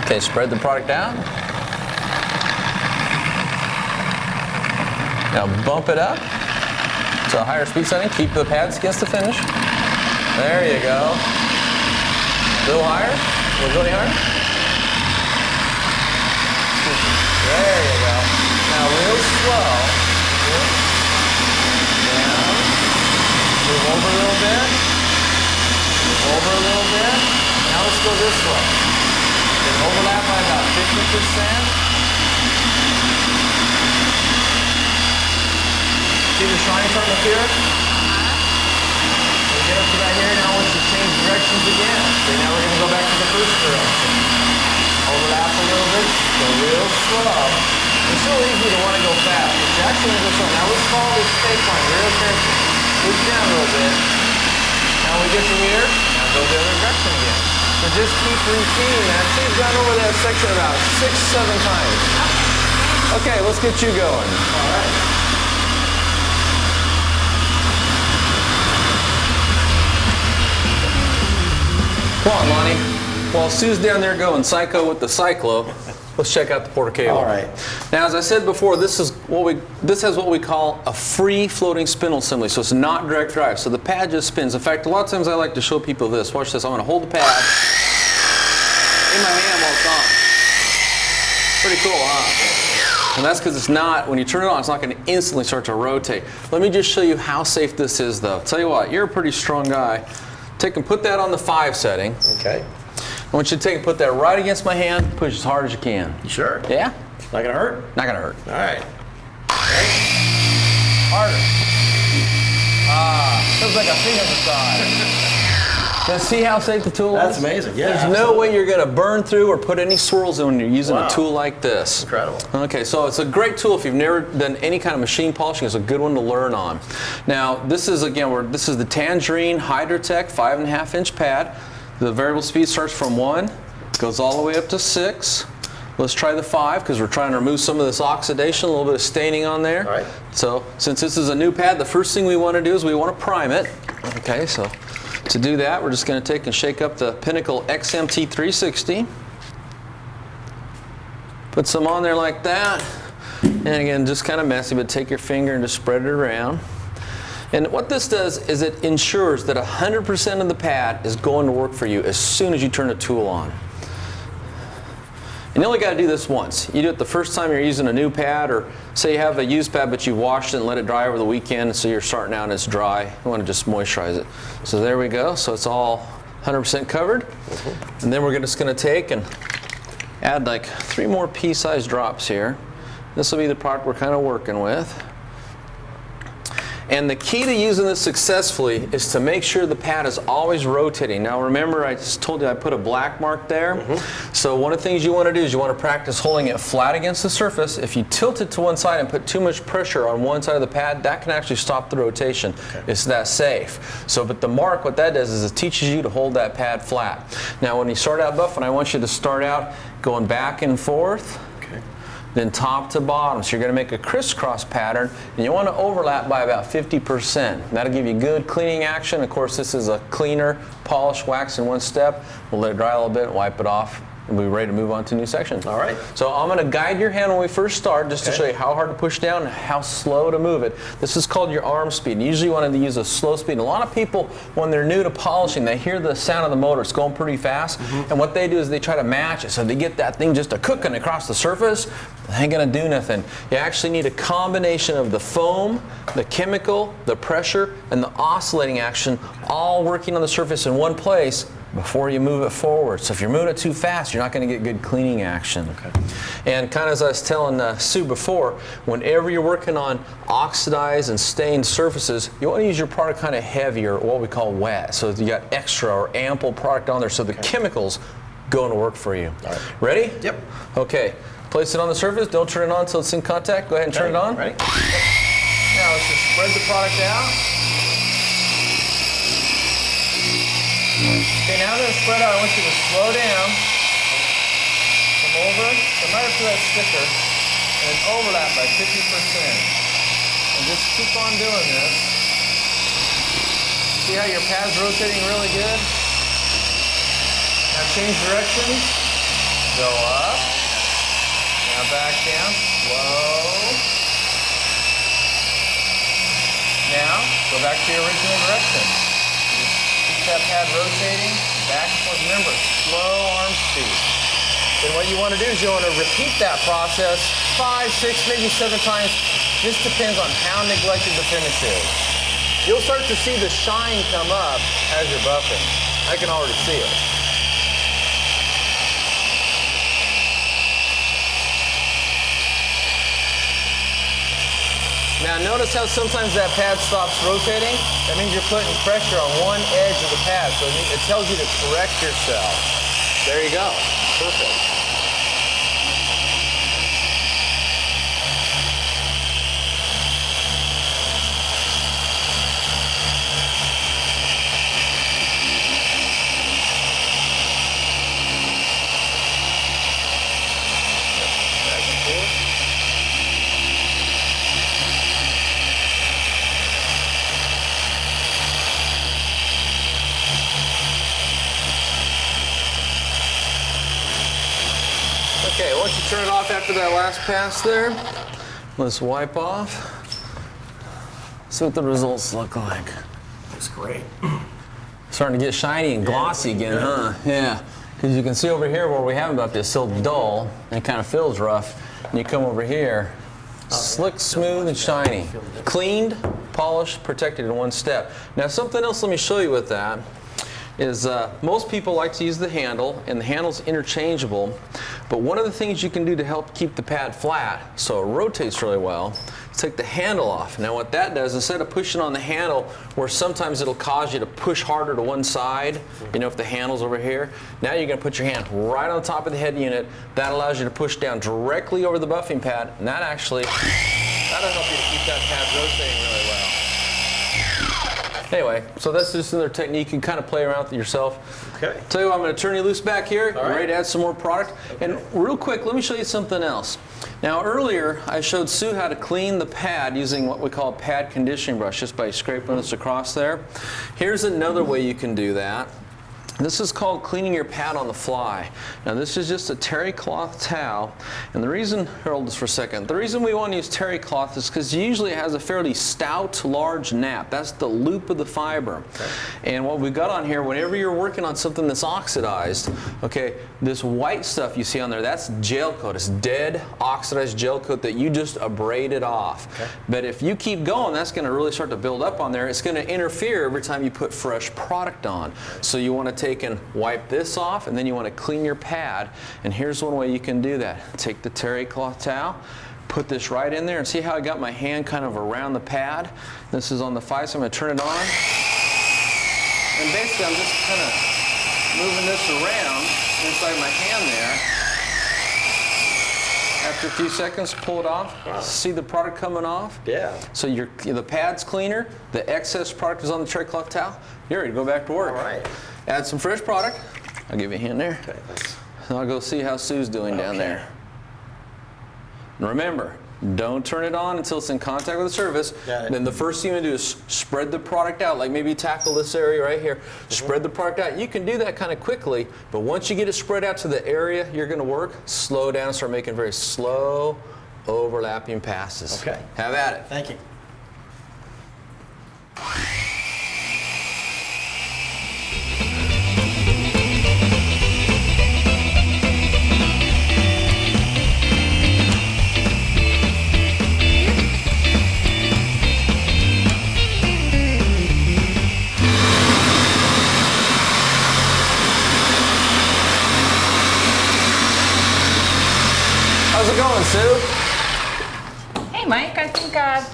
Okay, spread the product out. Now bump it up to a higher speed setting. Keep the pads against the finish. There you go. A little higher. Will it go any higher? There you go. Now real slow. Down. Move over a little bit. Move over a little bit. Now let's go this way. Overlap by about 50%. See the shine from up here? We get up to right here, now I want you to change directions again. Okay, now we're going to go back to the first direction. Overlap a little bit, go real slow. It's so easy to want to go fast, but you actually want to go slow. Now let's follow this fake line real carefully. Push down a little bit. Now we get to here, now go the other direction again. So just keep repeating that. So you've gone over that section about 6-7 times. Okay, let's get you going. All right. Come on, Lonnie. While Sue's down there going psycho with the Cyclo, let's check out the Porter cable. All right. Now, as I said before, this has what we call a free floating spindle assembly, so it's not direct drive. So the pad just spins. In fact, a lot of times I like to show people this. Watch this. I'm going to hold the pad in my hand while it's on. Pretty cool, huh? And that's because it's not, when you turn it on, it's not going to instantly start to rotate. Let me just show you how safe this is, though. Tell you what, you're a pretty strong guy. Take and put that on the 5 setting. Okay. I want you to take and put that right against my hand. Push as hard as you can. You sure? Yeah? Not gonna hurt? Not gonna hurt. All right. Harder. Feels like a finger massage. Now see how safe the tool is? That's amazing. Yeah. There's no way you're gonna burn through or put any swirls in when you're using a tool like this. Incredible. Okay, so it's a great tool if you've never done any kind of machine polishing. It's a good one to learn on. Now this is this is the Tangerine Hydrotech 5.5-inch pad. The variable speed starts from 1, goes all the way up to 6. Let's try the 5 because we're trying to remove some of this oxidation, a little bit of staining on there. All right. So since this is a new pad, the first thing we want to do is we want to prime it. Okay, so to do that, we're just going to take and shake up the Pinnacle XMT 360. Put some on there like that. And again, just kind of messy, but take your finger and just spread it around. And what this does is it ensures that 100% of the pad is going to work for you as soon as you turn the tool on. And you only got to do this once. You do it the first time you're using a new pad, or say you have a used pad but you washed it and let it dry over the weekend, so you're starting out and it's dry. You want to just moisturize it. So there we go. So it's all 100% covered. And then we're just going to take and add like 3 more pea-sized drops here. This will be the product we're kind of working with. And the key to using this successfully is to make sure the pad is always rotating. Now remember, I just told you I put a black mark there. So one of the things you want to do is you want to practice holding it flat against the surface. If you tilt it to one side and put too much pressure on one side of the pad, that can actually stop the rotation. It's that safe. So, but the mark, what that does is it teaches you to hold that pad flat. Now when you start out buffing, I want you to start out going back and forth. Then top to bottom. So you're going to make a crisscross pattern, and you want to overlap by about 50%. That'll give you good cleaning action. Of course, this is a cleaner, polish, wax in one step. We'll let it dry a little bit, wipe it off, and we'll be ready to move on to a new section. All right. So I'm going to guide your hand when we first start, just to show you how hard to push down and how slow to move it. This is called your arm speed. Usually you want to use a slow speed. And a lot of people, when they're new to polishing, they hear the sound of the motor. It's going pretty fast. And what they do is they try to match it. So they get that thing just a cooking across the surface. It ain't going to do nothing. You actually need a combination of the foam, the chemical, the pressure, and the oscillating action all working on the surface in one place before you move it forward. So if you're moving it too fast, you're not going to get good cleaning action. And kind of as I was telling Sue before, whenever you're working on oxidized and stained surfaces, you want to use your product kind of heavy, or what we call wet. So you got extra or ample product on there so the chemicals go to work for you. All right. Ready? Yep. Okay. Place it on the surface. Don't turn it on until it's in contact. Go ahead and turn it on. Ready? Now let's just spread the product out. Okay, now that it's spread out, I want you to slow down. Come over, come right up to that sticker, and then overlap by 50%. And just keep on doing this. See how your pad's rotating really good? Now change direction. Go up. Now back down. Slow. Now, go back to your original direction. That pad rotating back and forth. Remember, slow arm speed. Then what you want to do is you want to repeat that process 5, 6, maybe 7 times. This depends on how neglected the finish is. You'll start to see the shine come up as you're buffing. I can already see it. Now notice how sometimes that pad stops rotating? That means you're putting pressure on one edge of the pad, so it tells you to correct yourself. There you go. Perfect. Back and forth. Okay, once you turn it off after that last pass there, let's wipe off. See what the results look like. That's great. Starting to get shiny and glossy again, huh? Yeah. Because you can see over here where we haven't buffed, it's still dull and it kind of feels rough. And you come over here, slick, smooth, and shiny. Cleaned, polished, protected in one step. Now something else let me show you with that is most people like to use the handle, and the handle's interchangeable. But one of the things you can do to help keep the pad flat so it rotates really well is take the handle off. Now what that does, instead of pushing on the handle where sometimes it'll cause you to push harder to one side, you know, if the handle's over here, now you're going to put your hand right on top of the head unit. That allows you to push down directly over the buffing pad, and that'll help you to keep that pad rotating really well. Anyway, so that's just another technique. You can kind of play around with it yourself. Okay. Tell you what, I'm going to turn you loose back here. All We're right. ready to add some more product. Okay. And real quick, let me show you something else. Now earlier, I showed Sue how to clean the pad using what we call a pad conditioning brush, just by scraping this across there. Here's another way you can do that. This is called cleaning your pad on the fly. Now this is just a terry cloth towel, and the reason, hold this for a second, the reason we want to use terry cloth is because usually it has a fairly stout, large nap. That's the loop of the fiber. Okay. And what we've got on here, whenever you're working on something that's oxidized, okay, this white stuff you see on there, that's gel coat. It's dead, oxidized gel coat that you just abraded off. Okay. But if you keep going, that's going to really start to build up on there. It's going to interfere every time you put fresh product on. So you want to take and wipe this off, and then you want to clean your pad. And here's one way you can do that. Take the terry cloth towel, put this right in there and see how I got my hand kind of around the pad. This is on the 5, so I'm going to turn it on. And basically I'm just kind of moving this around inside my hand there. After a few seconds, pull it off. Wow. See the product coming off? Yeah. So the pad's cleaner, the excess product is on the terry cloth towel. You're ready to go back to work. All right. Add some fresh product. I'll give you a hand there. Okay, thanks. And I'll go see how Sue's doing down there. And remember, don't turn it on until it's in contact with the surface. Got it. Then the first thing you do is spread the product out, like maybe tackle this area right here. Spread the product out. You can do that kind of quickly, but once you get it spread out to the area you're going to work, slow down, start making very slow, overlapping passes. Okay. Have at it. Thank you. How's it going, Sue? Hey, Mike, I think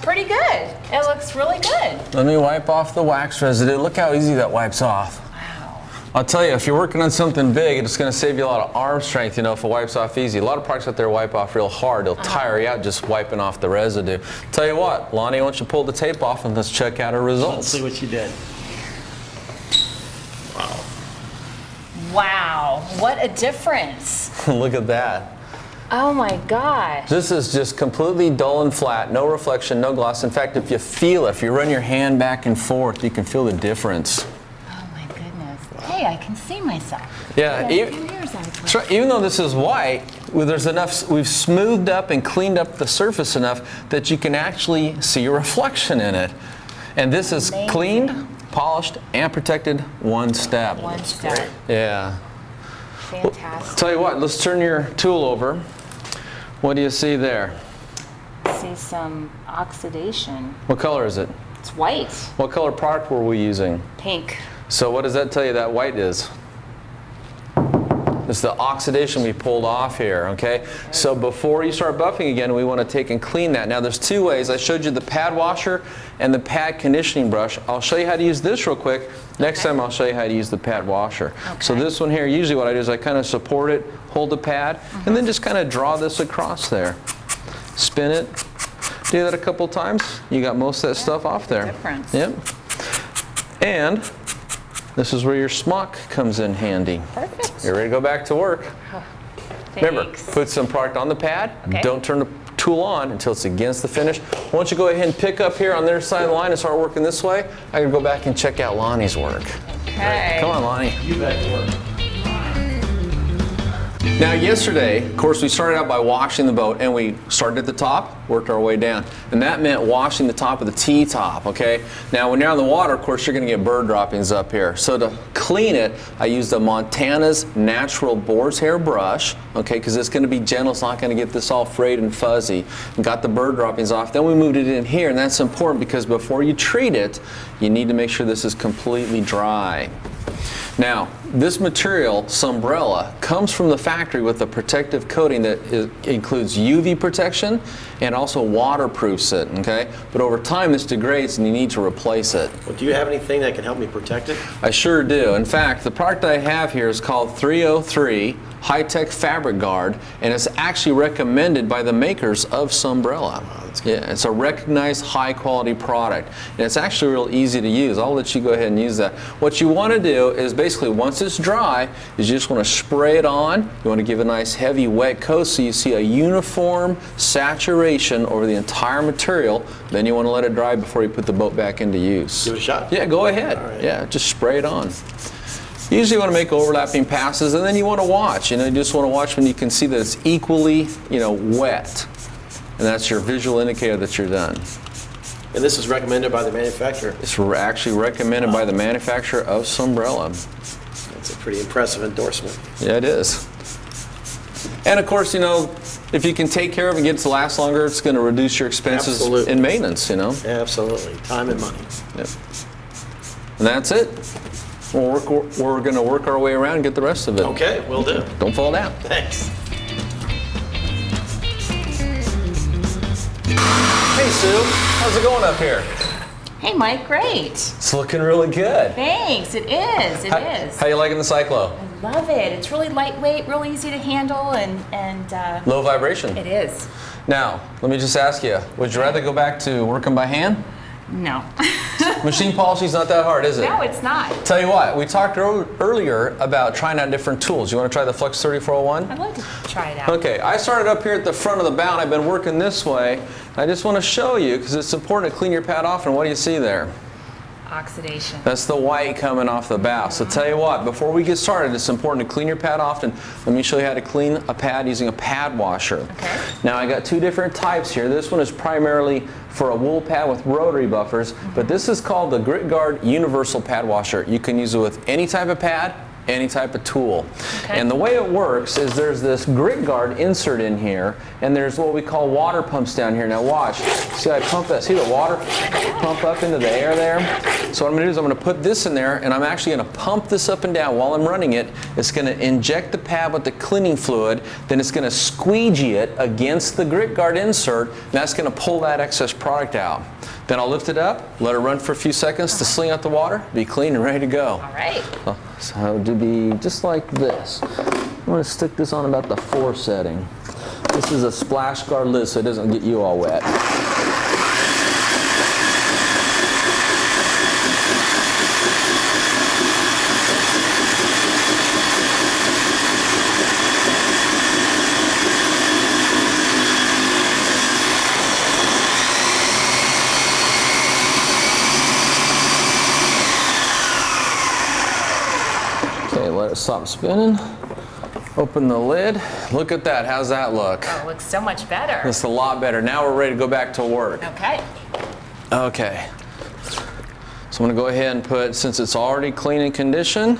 pretty good. It looks really good. Let me wipe off the wax residue. Look how easy that wipes off. Wow. I'll tell you, if you're working on something big, it's going to save you a lot of arm strength, if it wipes off easy. A lot of products out there wipe off real hard. They'll tire you out just wiping off the residue. Tell you what, Lonnie, why don't you pull the tape off and let's check out our Let's results. see what you did. Wow. Wow, what a difference. Look at that. Oh my gosh. This is just completely dull and flat, no reflection, no gloss. In fact, if you feel it, if you run your hand back and forth, you can feel the difference. Oh my goodness. Hey, I can see myself. Yeah, that's right. Even though this is white, there's enough, we've smoothed up and cleaned up the surface enough that you can actually see a reflection in it. And this is Amazing. cleaned, polished, and protected one step. One step. Yeah. Fantastic. Tell you what, let's turn your tool over. What do you see there? See some oxidation. What color is it? It's white. What color product were we using? Pink. So what does that tell you that white is? It's the oxidation we pulled off here, okay? So before you start buffing again, we want to take and clean that. Now there's two ways. I showed you the pad washer and the pad conditioning brush. I'll show you how to use this real quick. Next time I'll show you how to use the pad washer. So this one here, usually what I do is I kind of support it, hold the pad, and then just kind of draw this across there. Spin it. Do that a couple times. You got most of that stuff off there. Difference. Yep. And this is where your smock comes in handy. Perfect. You're ready to go back to work. Remember, Thanks. put some product on the pad. Okay. Don't turn the tool on until it's against the finish. Why don't you go ahead and pick up here on their side of the line and start working this way. I can go back and check out Lonnie's work. Okay. Come on, Lonnie. You back to work. Now yesterday, of course, we started out by washing the boat and we started at the top, worked our way down. And that meant washing the top of the T-top, okay? Now when you're on the water, of course, you're gonna get bird droppings up here. So to clean it, I used a Montana's Natural Boar's Hair brush, okay, because it's gonna be gentle, it's not gonna get this all frayed and fuzzy. And got the bird droppings off. Then we moved it in here, and that's important because before you treat it, you need to make sure this is completely dry. Now, this material, Sunbrella, comes from the factory with a protective coating that includes UV protection and also waterproofs it, okay? But over time this degrades and you need to replace it. Well, do you have anything that can help me protect it? I sure do. In fact, the product I have here is called 303 High-Tech Fabric Guard, and it's actually recommended by the makers of Sunbrella. Wow, that's good. Yeah, it's a recognized high-quality product, and it's actually real easy to use. I'll let you go ahead and use that. What you want to do is basically once it's dry, is you just want to spray it on. You want to give it a nice heavy wet coat so you see a uniform saturation over the entire material. Then you want to let it dry before you put the boat back into use. Give it a shot? Yeah, go ahead. All right. Yeah, just spray it on. Usually you want to make overlapping passes, and then you want to watch. You just want to watch when you can see that it's equally, wet. And that's your visual indicator that you're done. And this is recommended by the manufacturer. It's actually recommended by the manufacturer of Sunbrella. That's a pretty impressive endorsement. Yeah, it is. And of course, if you can take care of it and get it to last longer, it's going to reduce your expenses Absolutely. in maintenance, Absolutely. Time and money. Yep. And that's it. We're going to work our way around and get the rest of it. Okay, will do. Don't fall down. Thanks. Hey Sue, how's it going up here? Hey, Mike, great. It's looking really good. Thanks, it is, it is. How you liking the Cyclo? I love it. It's really lightweight, real easy to handle, and Low vibration. it is. Now, let me just ask you, would you rather go back to working by hand? No. Machine polishing's not that hard, is it? No, it's not. Tell you what, we talked earlier about trying out different tools. You want to try the Flex 3401? I'd love to try it out. Okay, I started up here at the front of the bow and I've been working this way. I just want to show you because it's important to clean your pad off, and what do you see there? Oxidation. That's the white coming off the bow. So tell you what, before we get started, it's important to clean your pad often. Let me show you how to clean a pad using a pad washer. Okay. Now I got two different types here. This one is primarily for a wool pad with rotary buffers, but this is called the GritGuard Universal Pad Washer. You can use it with any type of pad, any type of tool. Okay. And the way it works is there's this GritGuard insert in here, and there's what we call water pumps down here. Now watch, see how I pump that, see the water pump up into the air there? So what I'm gonna do is I'm gonna put this in there, and I'm actually gonna pump this up and down while I'm running it. It's gonna inject the pad with the cleaning fluid, then it's gonna squeegee it against the GritGuard insert, and that's gonna pull that excess product out. Then I'll lift it up, let it run for a few seconds to sling out the water, be clean and ready to go. All right. So to be just like this. I'm going to stick this on about the 4 setting. This is a splash guard lid so it doesn't get you all wet. Okay, let it stop spinning. Open the lid. Look at that. How's that look? Oh, it looks so much better. It's a lot better. Now we're ready to go back to work. Okay. Okay. So I'm going to go ahead and put, since it's already clean and conditioned,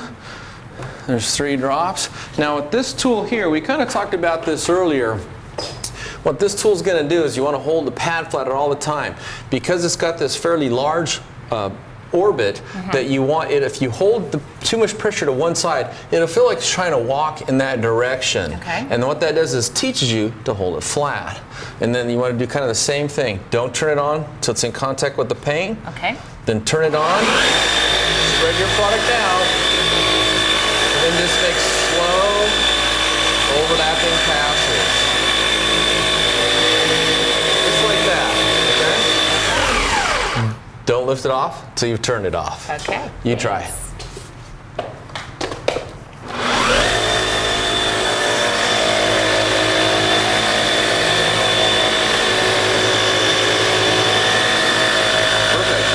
there's 3 drops. Now with this tool here, we kind of talked about this earlier. What this tool is going to do is you want to hold the pad flat all the time. Because it's got this fairly large orbit that you want it, if you hold too much pressure to one side, it'll feel like it's trying to walk in that direction. Okay. And what that does is teaches you to hold it flat. And then you want to do kind of the same thing. Don't turn it on until it's in contact with the paint. Okay. Then turn it on, spread your product out, and then just make slow overlapping passes. Just like that, okay? Don't lift it off until you've turned it off. Okay. You try. Thanks. Perfect.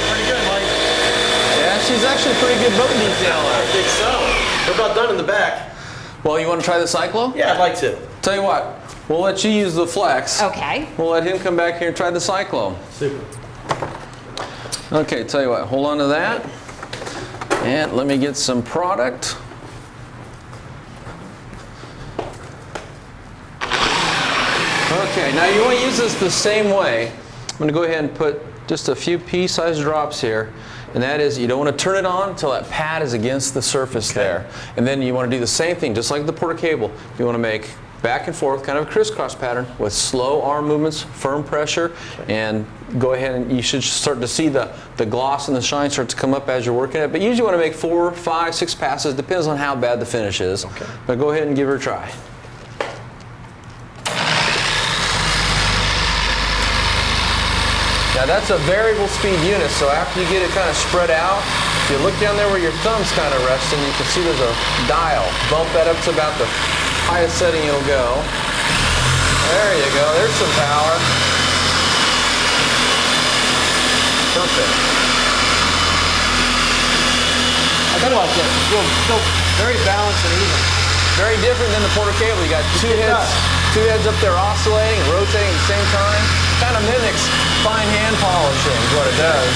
Pretty good, Mike. Yeah, she's actually a pretty good boat detailer. I think so. We're about done in the back. Well, you want to try the Cyclo? Yeah, I'd like to. Tell you what, we'll let you use the Flex. Okay. We'll let him come back here and try the Cyclo. Super. Okay, tell you what, hold on to that. And let me get some product. Okay, now you want to use this the same way. I'm going to go ahead and put just a few pea-sized drops here. And that is, you don't want to turn it on until that pad is against the surface there. And then you want to do the same thing, just like the Porter cable. You want to make back and forth, kind of a crisscross pattern with slow arm movements, firm pressure, and go ahead and you should start to see the gloss and the shine start to come up as you're working it. But usually you want to make 4, 5, 6 passes, depends on how bad the finish is. Okay. But go ahead and give her a try. Now that's a variable speed unit, so after you get it kind of spread out, if you look down there where your thumb's kind of resting, you can see there's a dial. Bump that up to about the highest setting it'll go. There you go, there's some power. Perfect. I kind of like that. It's still very balanced and even. Very different than the Porter cable. You got two heads up there oscillating, rotating at the same time. Kind of mimics fine hand polishing is what it does.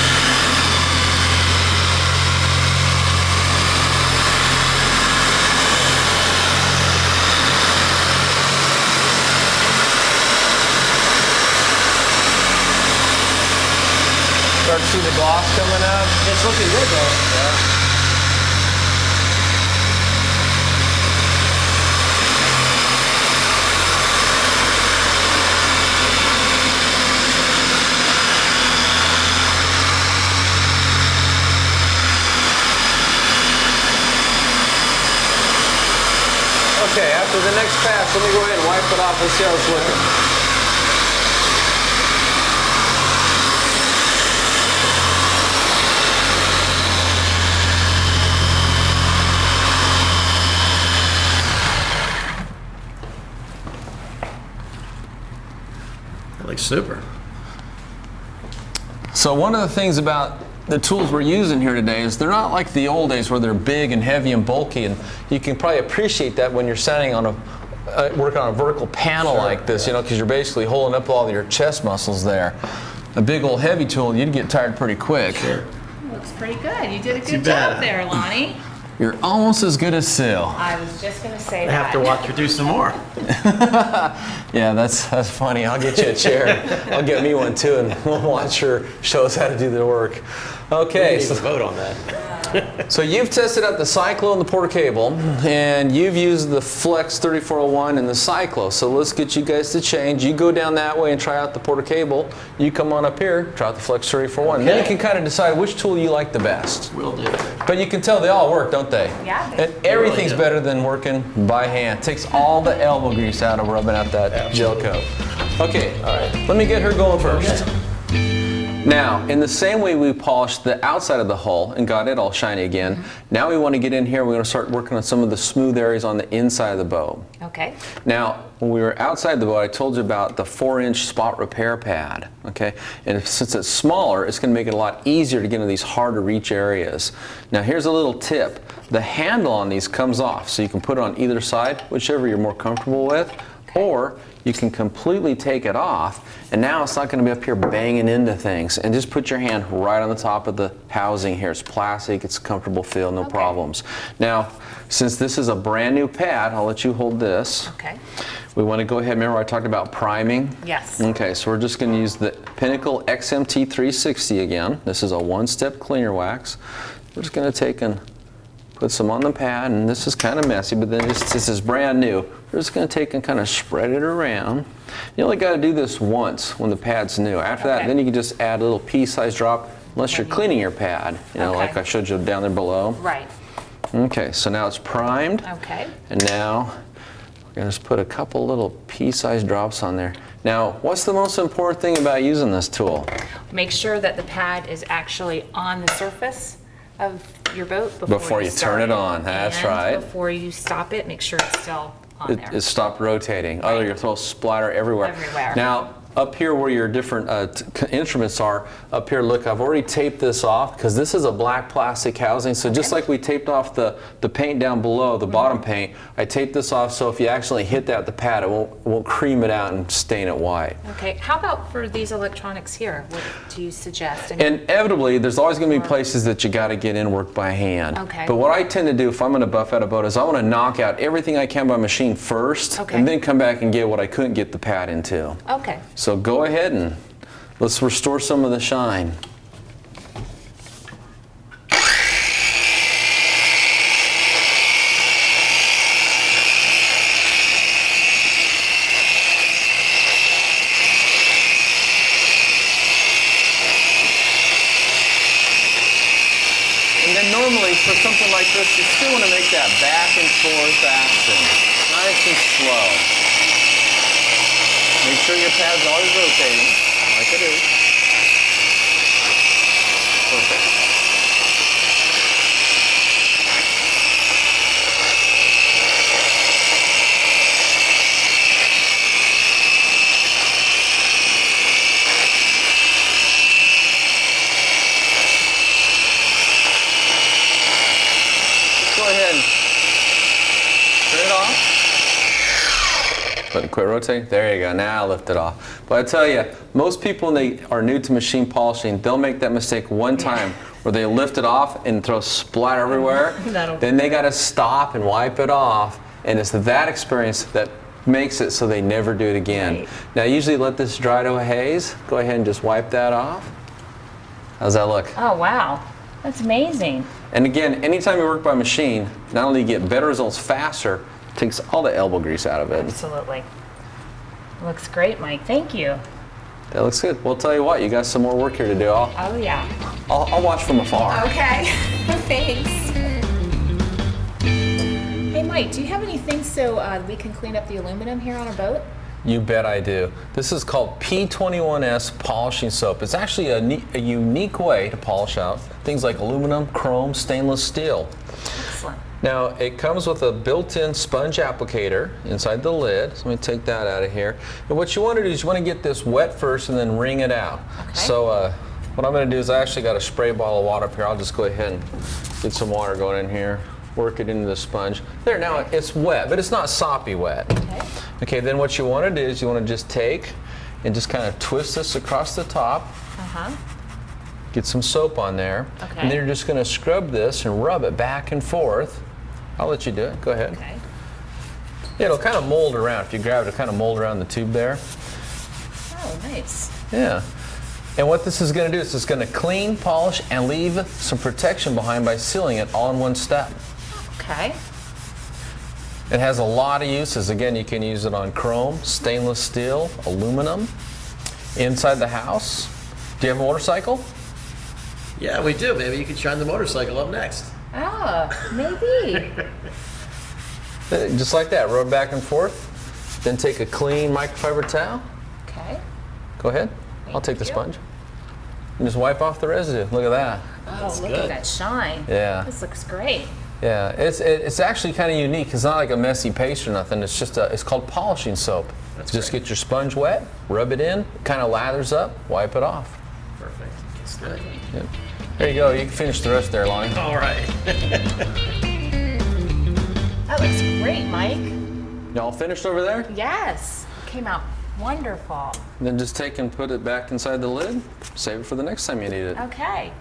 gloss coming up. It's looking good though. Okay, after the next pass, let me go ahead and wipe it off and see how it's looking. That looks super. So one of the things about the tools we're using here today is they're not like the old days where they're big and heavy and bulky, and you can probably appreciate that when you're standing on working on a vertical panel like this, you know, because you're basically holding up all your chest muscles there. A big old heavy tool, you'd get tired pretty quick. Sure. Looks pretty good. You did a Too good bad. job there, Lonnie. You're almost as good as Sil. I was just gonna say I that. have to watch her do some more. Yeah, that's funny. I'll get you a chair. I'll get me one too, and we'll watch her show us how to do the work. Okay, We need so to vote on that. So you've tested out the Cyclo and the Porter Cable, and you've used the Flex 3401 and the Cyclo. So let's get you guys to change. You go down that way and try out the Porter Cable. You come on up here, try out the Flex 3401. Okay. Then you can kind of decide which tool you like the best. Will do. But you can tell they all work, don't they? Yeah, they And everything's do. better than working by hand. Takes all the elbow grease out of rubbing out that gel coat. Okay, all right. Let me get her going first. Now, in the same way we polished the outside of the hull and got it all shiny again, now we want to get in here, we're going to start working on some of the smooth areas on the inside of the bow. Okay. Now, when we were outside the boat, I told you about the 4-inch spot repair pad, okay? And since it's smaller, it's going to make it a lot easier to get into these hard to reach areas. Now, here's a little tip. The handle on these comes off, so you can put it on either side, whichever you're more comfortable with, or you can completely take it off, and now it's not going to be up here banging into things. And just put your hand right on the top of the housing here. It's plastic, it's a comfortable feel, no problems. Now, since this is a brand new pad, I'll let you hold this. Okay. We want to go ahead, remember I talked about priming? Yes. Okay, so we're just going to use the Pinnacle XMT 360 again. This is a one-step cleaner wax. We're just going to take and put some on the pad, and this is kind of messy, but then this is brand new. We're just going to take and kind of spread it around. You only got to do this once when the pad's new. After that, then you can just add a little pea-sized drop, unless you're cleaning your pad, you know, like I showed you down there below. Right. Okay, so now it's primed. Okay. And now we're going to just put a couple little pea-sized drops on there. Now, what's the most important thing about using this tool? Make sure that the pad is actually on the surface of your boat Before you start turn it on, that's and right. Before you stop it, make sure it's still on there. It stopped rotating. Oh, your throw splatter everywhere. Everywhere. Now, up here where your different instruments are, up here, look, I've already taped this off because this is a black plastic housing. So just like we taped off the paint down below, the bottom paint, I taped this off so if you actually hit that with the pad, it won't cream it out and stain it white. Okay, how about for these electronics here? What do you suggest? Inevitably, there's always going to be places that you got to get in work by hand. Okay. But what I tend to do if I'm going to buff out a boat is I want to knock out everything I can by machine first, and then come back and get what I couldn't get the pad into. Okay. So go ahead and let's restore some of the shine. And then normally for something like this, you still want to make that back and forth action, nice and slow. Make sure your pad's always rotating, like it is. Perfect. Just go ahead and turn it off. But quit rotating. There you go. Now lift it off. But I tell you, most people when they are new to machine polishing, they'll make that mistake one time where they lift it off and throw splatter everywhere. Then they got to stop and wipe it off. And it's that experience that makes it so they never do it again. Right. Now usually let this dry to a haze. Go ahead and just wipe that off. How's that look? Oh, wow. That's amazing. And again, anytime you work by machine, not only do you get better results faster, it takes all the elbow grease out of it. Absolutely. Looks great, Mike. Thank you. That looks good. Well, tell you what, you got some more work here to do. Oh, yeah. I'll watch from afar. Okay. Thanks. Hey, Mike, do you have anything so we can clean up the aluminum here on our boat? You bet I do. This is called P21S polishing soap. It's actually a unique way to polish out things like aluminum, chrome, stainless steel. Excellent. Now, it comes with a built-in sponge applicator inside the lid. So let me take that out of here. And what you want to do is you want to get this wet first and then wring it out. Okay. So what I'm going to do is I actually got a spray bottle of water up here. I'll just go ahead and get some water going in here. Work it into the sponge. There, now it's wet, but it's not soppy wet. Okay. Okay, then what you want to do is you want to just take and just kind of twist this across the top. Uh-huh. Get some soap on there. Okay. And then you're just going to scrub this and rub it back and forth. I'll let you do it. Go ahead. Okay. Yeah, it'll kind of mold around. If you grab it, it'll kind of mold around the tube there. Oh, nice. Yeah. And what this is going to do is it's going to clean, polish, and leave some protection behind by sealing it all in one step. Okay. It has a lot of uses. Again, you can use it on chrome, stainless steel, aluminum, inside the house. Do you have a motorcycle? Yeah, we do. Maybe you can shine the motorcycle up next. Oh, maybe. Just like that, rub back and forth. Then take a clean microfiber towel. Okay. Go ahead. I'll take the you. sponge. And just wipe off the residue. Look at that. Oh, look good. at that shine. Yeah. This looks great. Yeah, it's actually kind of unique. It's not like a messy paste or nothing. It's just it's called polishing soap. Just get your sponge wet, rub it in, kind of lathers up, wipe it off. Perfect. That's good. Yep. There you go. You can finish the rest there, Lonnie. All right. That looks great, Mike. Y'all finished over there? Yes. Came out wonderful. Then just take and put it back inside the lid. Save it for the next time you need it. Okay.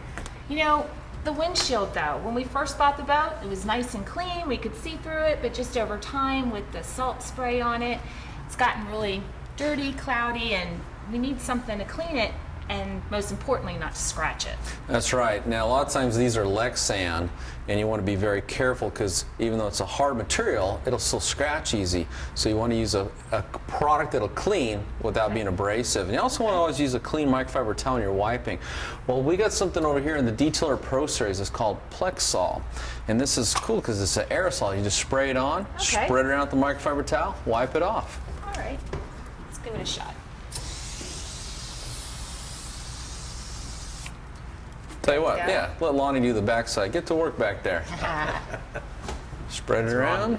You know, the windshield though, when we first bought the boat, it was nice and clean. We could see through it, but just over time with the salt spray on it, it's gotten really dirty, cloudy, and we need something to clean it and most importantly, not to scratch it. That's right. Now, a lot of times these are Lexan, and you want to be very careful because even though it's a hard material, it'll still scratch easy. So you want to use a product that'll clean without being abrasive. And you also want to always use a clean microfiber towel when you're wiping. Well, we got something over here in the Detailer Pro Series. It's called Plexol. And this is cool because it's an aerosol. You just spray it on, Okay. spread it around with the microfiber towel, wipe it off. All right, let's give it a shot. Tell you what, Yeah. yeah, let Lonnie do the backside. Get to work back there. Spread it around.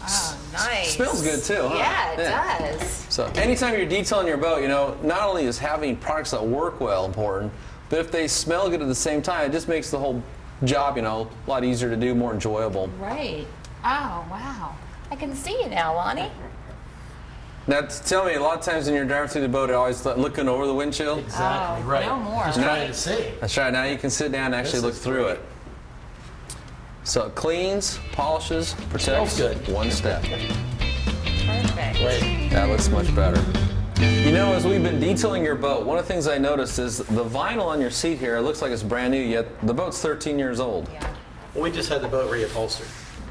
Oh, nice. Smells good too, huh? Yeah, it does. So anytime you're detailing your boat, you know, not only is having products that work well important, but if they smell good at the same time, it just makes the whole job, you know, a lot easier to do, more enjoyable. Right. Oh, wow. I can see you now, Lonnie. Now, tell me, a lot of times when you're driving through the boat, you're always looking over the windshield. Exactly Oh, right. no more. Just trying to see. That's right. Now you can sit down and actually This look is through great. it. So it cleans, polishes, protects. Smells good. One step. Perfect. Great. That looks much better. You know, as we've been detailing your boat, one of the things I noticed is the vinyl on your seat here, it looks like it's brand new, yet the boat's 13 years old. Yeah. We just had the boat reupholstered.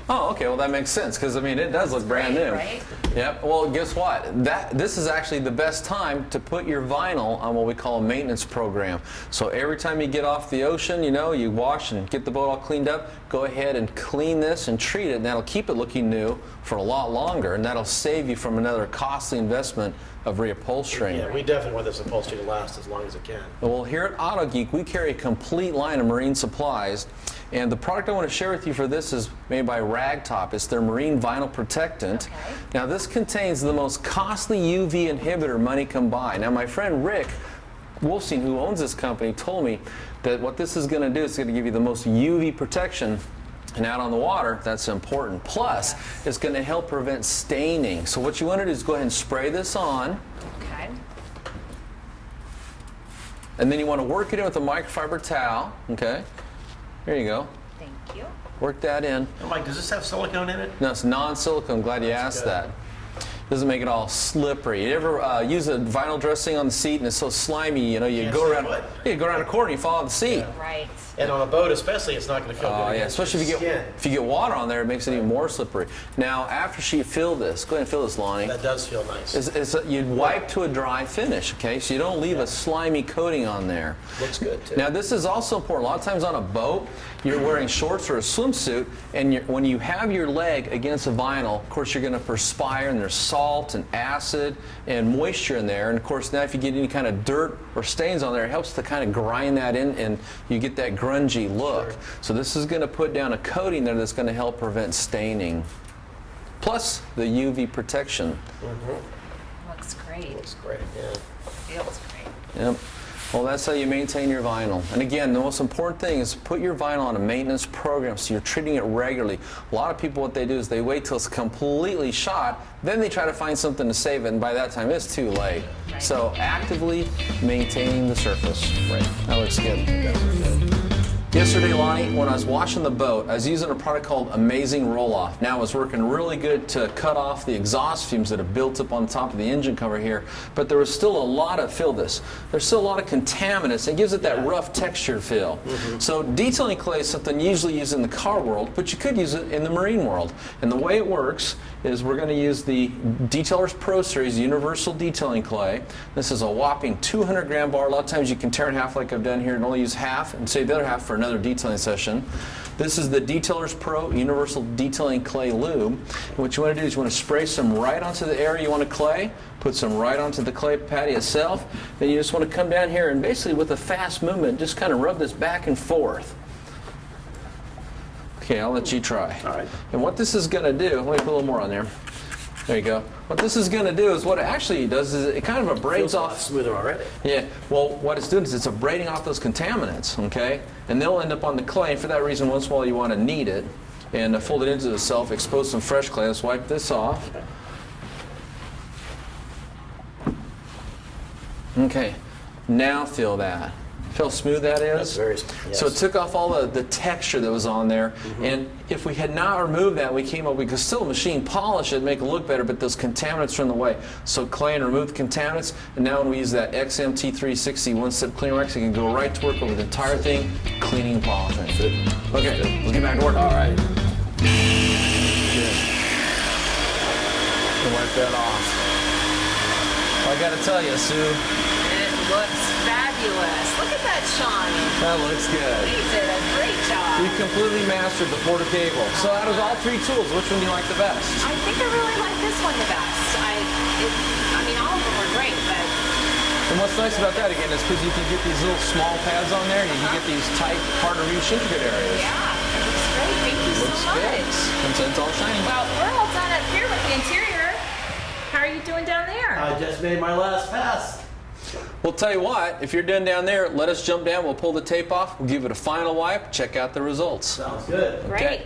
Oh, okay, well that makes sense, because I mean, it does look brand new. Right? Yep, well guess what? This is actually the best time to put your vinyl on what we call a maintenance program. So every time you get off the ocean, you know, you wash and get the boat all cleaned up, go ahead and clean this and treat it, and that'll keep it looking new for a lot longer, and that'll save you from another costly investment of reupholstering. Yeah, we definitely want this upholstery to last as long as it can. Well, here at Auto Geek, we carry a complete line of marine supplies, and the product I want to share with you for this is made by Ragtop. It's their marine vinyl protectant. Okay. Now, this contains the most costly UV inhibitor money can buy. Now, my friend Rick Wolfstein, who owns this company, told me that what this is going to do is going to give you the most UV protection. And out on the water, that's important. Plus, it's going to help prevent staining. So what you want to do is go ahead and spray this on. Okay. And then you want to work it in with a microfiber towel, okay? There you go. Thank you. Work that in. Oh, Mike, does this have silicone in it? No, it's non-silicone. Glad you asked good. that. doesn't make it all slippery. You ever use a vinyl dressing on the seat and it's so slimy, you know, you go around a corner, you fall out of the seat. Right. And on a boat especially, it's not going to feel good. Oh yeah, against especially your if you get water on there, it makes it even more slippery. Now, after she filled this, go ahead and fill this, Lonnie. That does feel nice. You'd wipe to a dry finish, okay? So you don't leave a slimy coating on there. Looks good too. Now, this is also important. A lot of times on a boat, you're wearing shorts or a swimsuit, and when you have your leg against a vinyl, of course, you're going to perspire, and there's salt and acid and moisture in there. And of course, now if you get any kind of dirt or stains on there, it helps to kind of grind that in, and you get that grungy look. Sure. So this is going to put down a coating there that's going to help prevent staining. Plus the UV protection. Looks great. Looks great, yeah. Feels great. Yep. Well, that's how you maintain your vinyl. And again, the most important thing is put your vinyl on a maintenance program so you're treating it regularly. A lot of people, what they do is they wait till it's completely shot, then they try to find something to save it, and by that time it's too late. Right. So actively maintaining the surface. Right. That looks good. Yesterday, Lonnie, when I was washing the boat, I was using a product called Amazing Roll-Off. Now, it was working really good to cut off the exhaust fumes that have built up on top of the engine cover here, but there was still a lot of, feel this, there's still a lot of contaminants. It gives it that rough texture feel. So detailing clay is something usually used in the car world, but you could use it in the marine world. And the way it works is we're going to use the Detailers Pro Series Universal Detailing Clay. This is a whopping 200 gram bar. A lot of times you can tear it in half like I've done here and only use half and save the other half for another detailing session. This is the Detailers Pro Universal Detailing Clay Lube. And what you want to do is you want to spray some right onto the area you want to clay, put some right onto the clay patty itself. Then you just want to come down here and basically with a fast movement just kind of rub this back and forth. Okay, I'll let you try. All right. And what this is going to do, let me put a little more on there. There you go. What this is going to do is what it actually does is it kind of abrades Feels a lot off. smoother already. Yeah, well, what it's doing is it's abrading off those contaminants, okay? And they'll end up on the clay. And for that reason, once in a while you want to knead it and fold it into itself, expose some fresh clay. Let's wipe this off. Okay, now feel that. Feel how smooth that is? That's very smooth, yes. So it took off all the texture that was on there. And if we had not removed that, we could still machine polish it, make it look better, but those contaminants are in the way. So clay and remove the contaminants. And now when we use that XMT360 one-step cleaner wax, it can go right to work over the entire thing, cleaning and polishing. Okay, let's get back to work. All right. Good. Wipe that off. I gotta tell you, Sue. It looks fabulous. Look at that shine. That looks good. You did a great job. We completely mastered the Porta Cable. So out of all three tools, which one do you like the best? I think I really like this one the best. I mean, all of them are great, but And what's nice about that, again, is because you can get these little small pads on there, and you can get these tight, hard to reach intricate areas. yeah, it looks great. Thank you so Looks much. good. It's all shiny. Well, we're all done up here with the interior. How are you doing down there? I just made my last pass. We'll tell you what, if you're done down there, let us jump down, we'll pull the tape off, we'll give it a final wipe, check out the results. Sounds good. Great. Okay.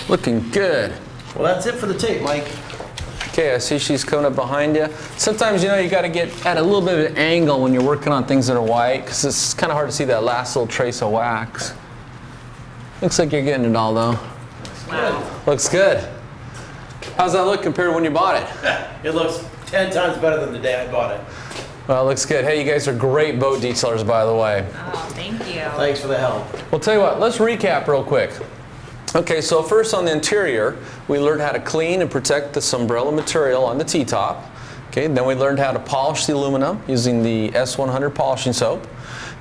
Looking good. Well, that's it for the tape, Mike. Okay, I see she's coming up behind you. Sometimes, you know, you got to get at a little bit of an angle when you're working on things that are white, because it's kind of hard to see that last little trace of wax. Looks like you're getting it all, though. Wow. Looks good. How's that look compared to when you bought it? It looks 10 times better than the day I bought it. Well, it looks good. Hey, you guys are great boat detailers, by the way. Oh, thank you. Thanks for the help. Well, tell you what, let's recap real quick. Okay, so first on the interior, we learned how to clean and protect the Sunbrella material on the T-top. Okay, then we learned how to polish the aluminum using the S100 polishing soap.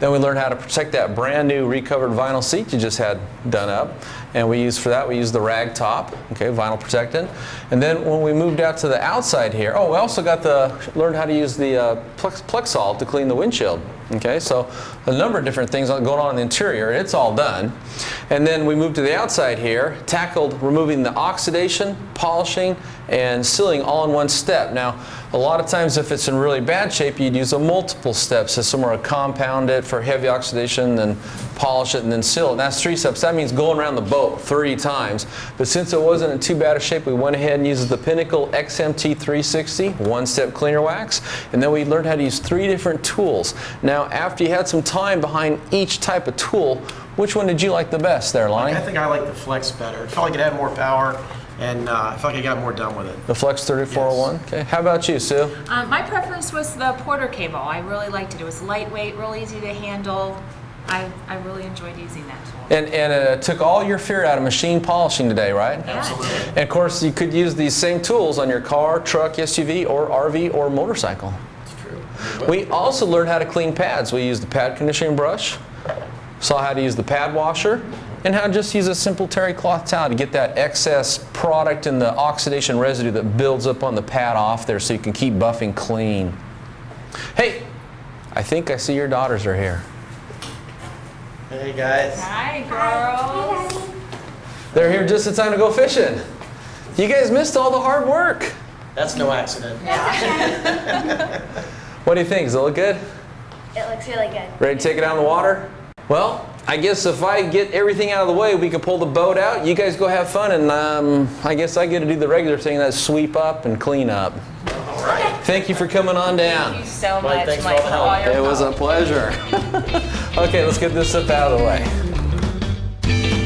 Then we learned how to protect that brand new recovered vinyl seat you just had done up. And we used the rag top, okay, vinyl protectant. And then when we moved out to the outside here, we also learned how to use the Plexol to clean the windshield. Okay, so a number of different things going on in the interior. It's all done. And then we moved to the outside here, tackled removing the oxidation, polishing, and sealing all in one step. Now, a lot of times if it's in really bad shape, you'd use a multiple steps. So somewhere to compound it for heavy oxidation, then polish it, and then seal it. And that's 3 steps. That means going around the boat 30 times. But since it wasn't in too bad a shape, we went ahead and used the Pinnacle XMT360 one-step cleaner wax. And then we learned how to use 3 different tools. Now, after you had some time behind each type of tool, which one did you like the best there, Lonnie? I think I like the Flex better. It felt like it had more power. and I felt like I got more done with it. The Flex 3401? Okay. How about you, Sue? My preference was the Porter cable. I really liked it. It was lightweight, real easy to handle. I really enjoyed using that tool. And it took all your fear out of machine polishing today, right? Absolutely. And of course, you could use these same tools on your car, truck, SUV, or RV, or motorcycle. It's true. We also learned how to clean pads. We used the pad conditioning brush, saw how to use the pad washer, and how to just use a simple terry cloth towel to get that excess product and the oxidation residue that builds up on the pad off there so you can keep buffing clean. Hey, I think I see your daughters are here. Hey guys. Hi, girls. They're here just in time to go fishing. You guys missed all the hard work. That's no accident. What do you think? Does it look good? It looks really good. Ready to take it out in the water? Well, I guess if I get everything out of the way, we can pull the boat out. You guys go have fun, and I guess I get to do the regular thing, that's sweep up and clean up. All right. Thank you for coming on down. Thank you so Mike, much, thanks for Mike, all the for all help. your It was a help. pleasure. Okay, let's get this stuff out of the way.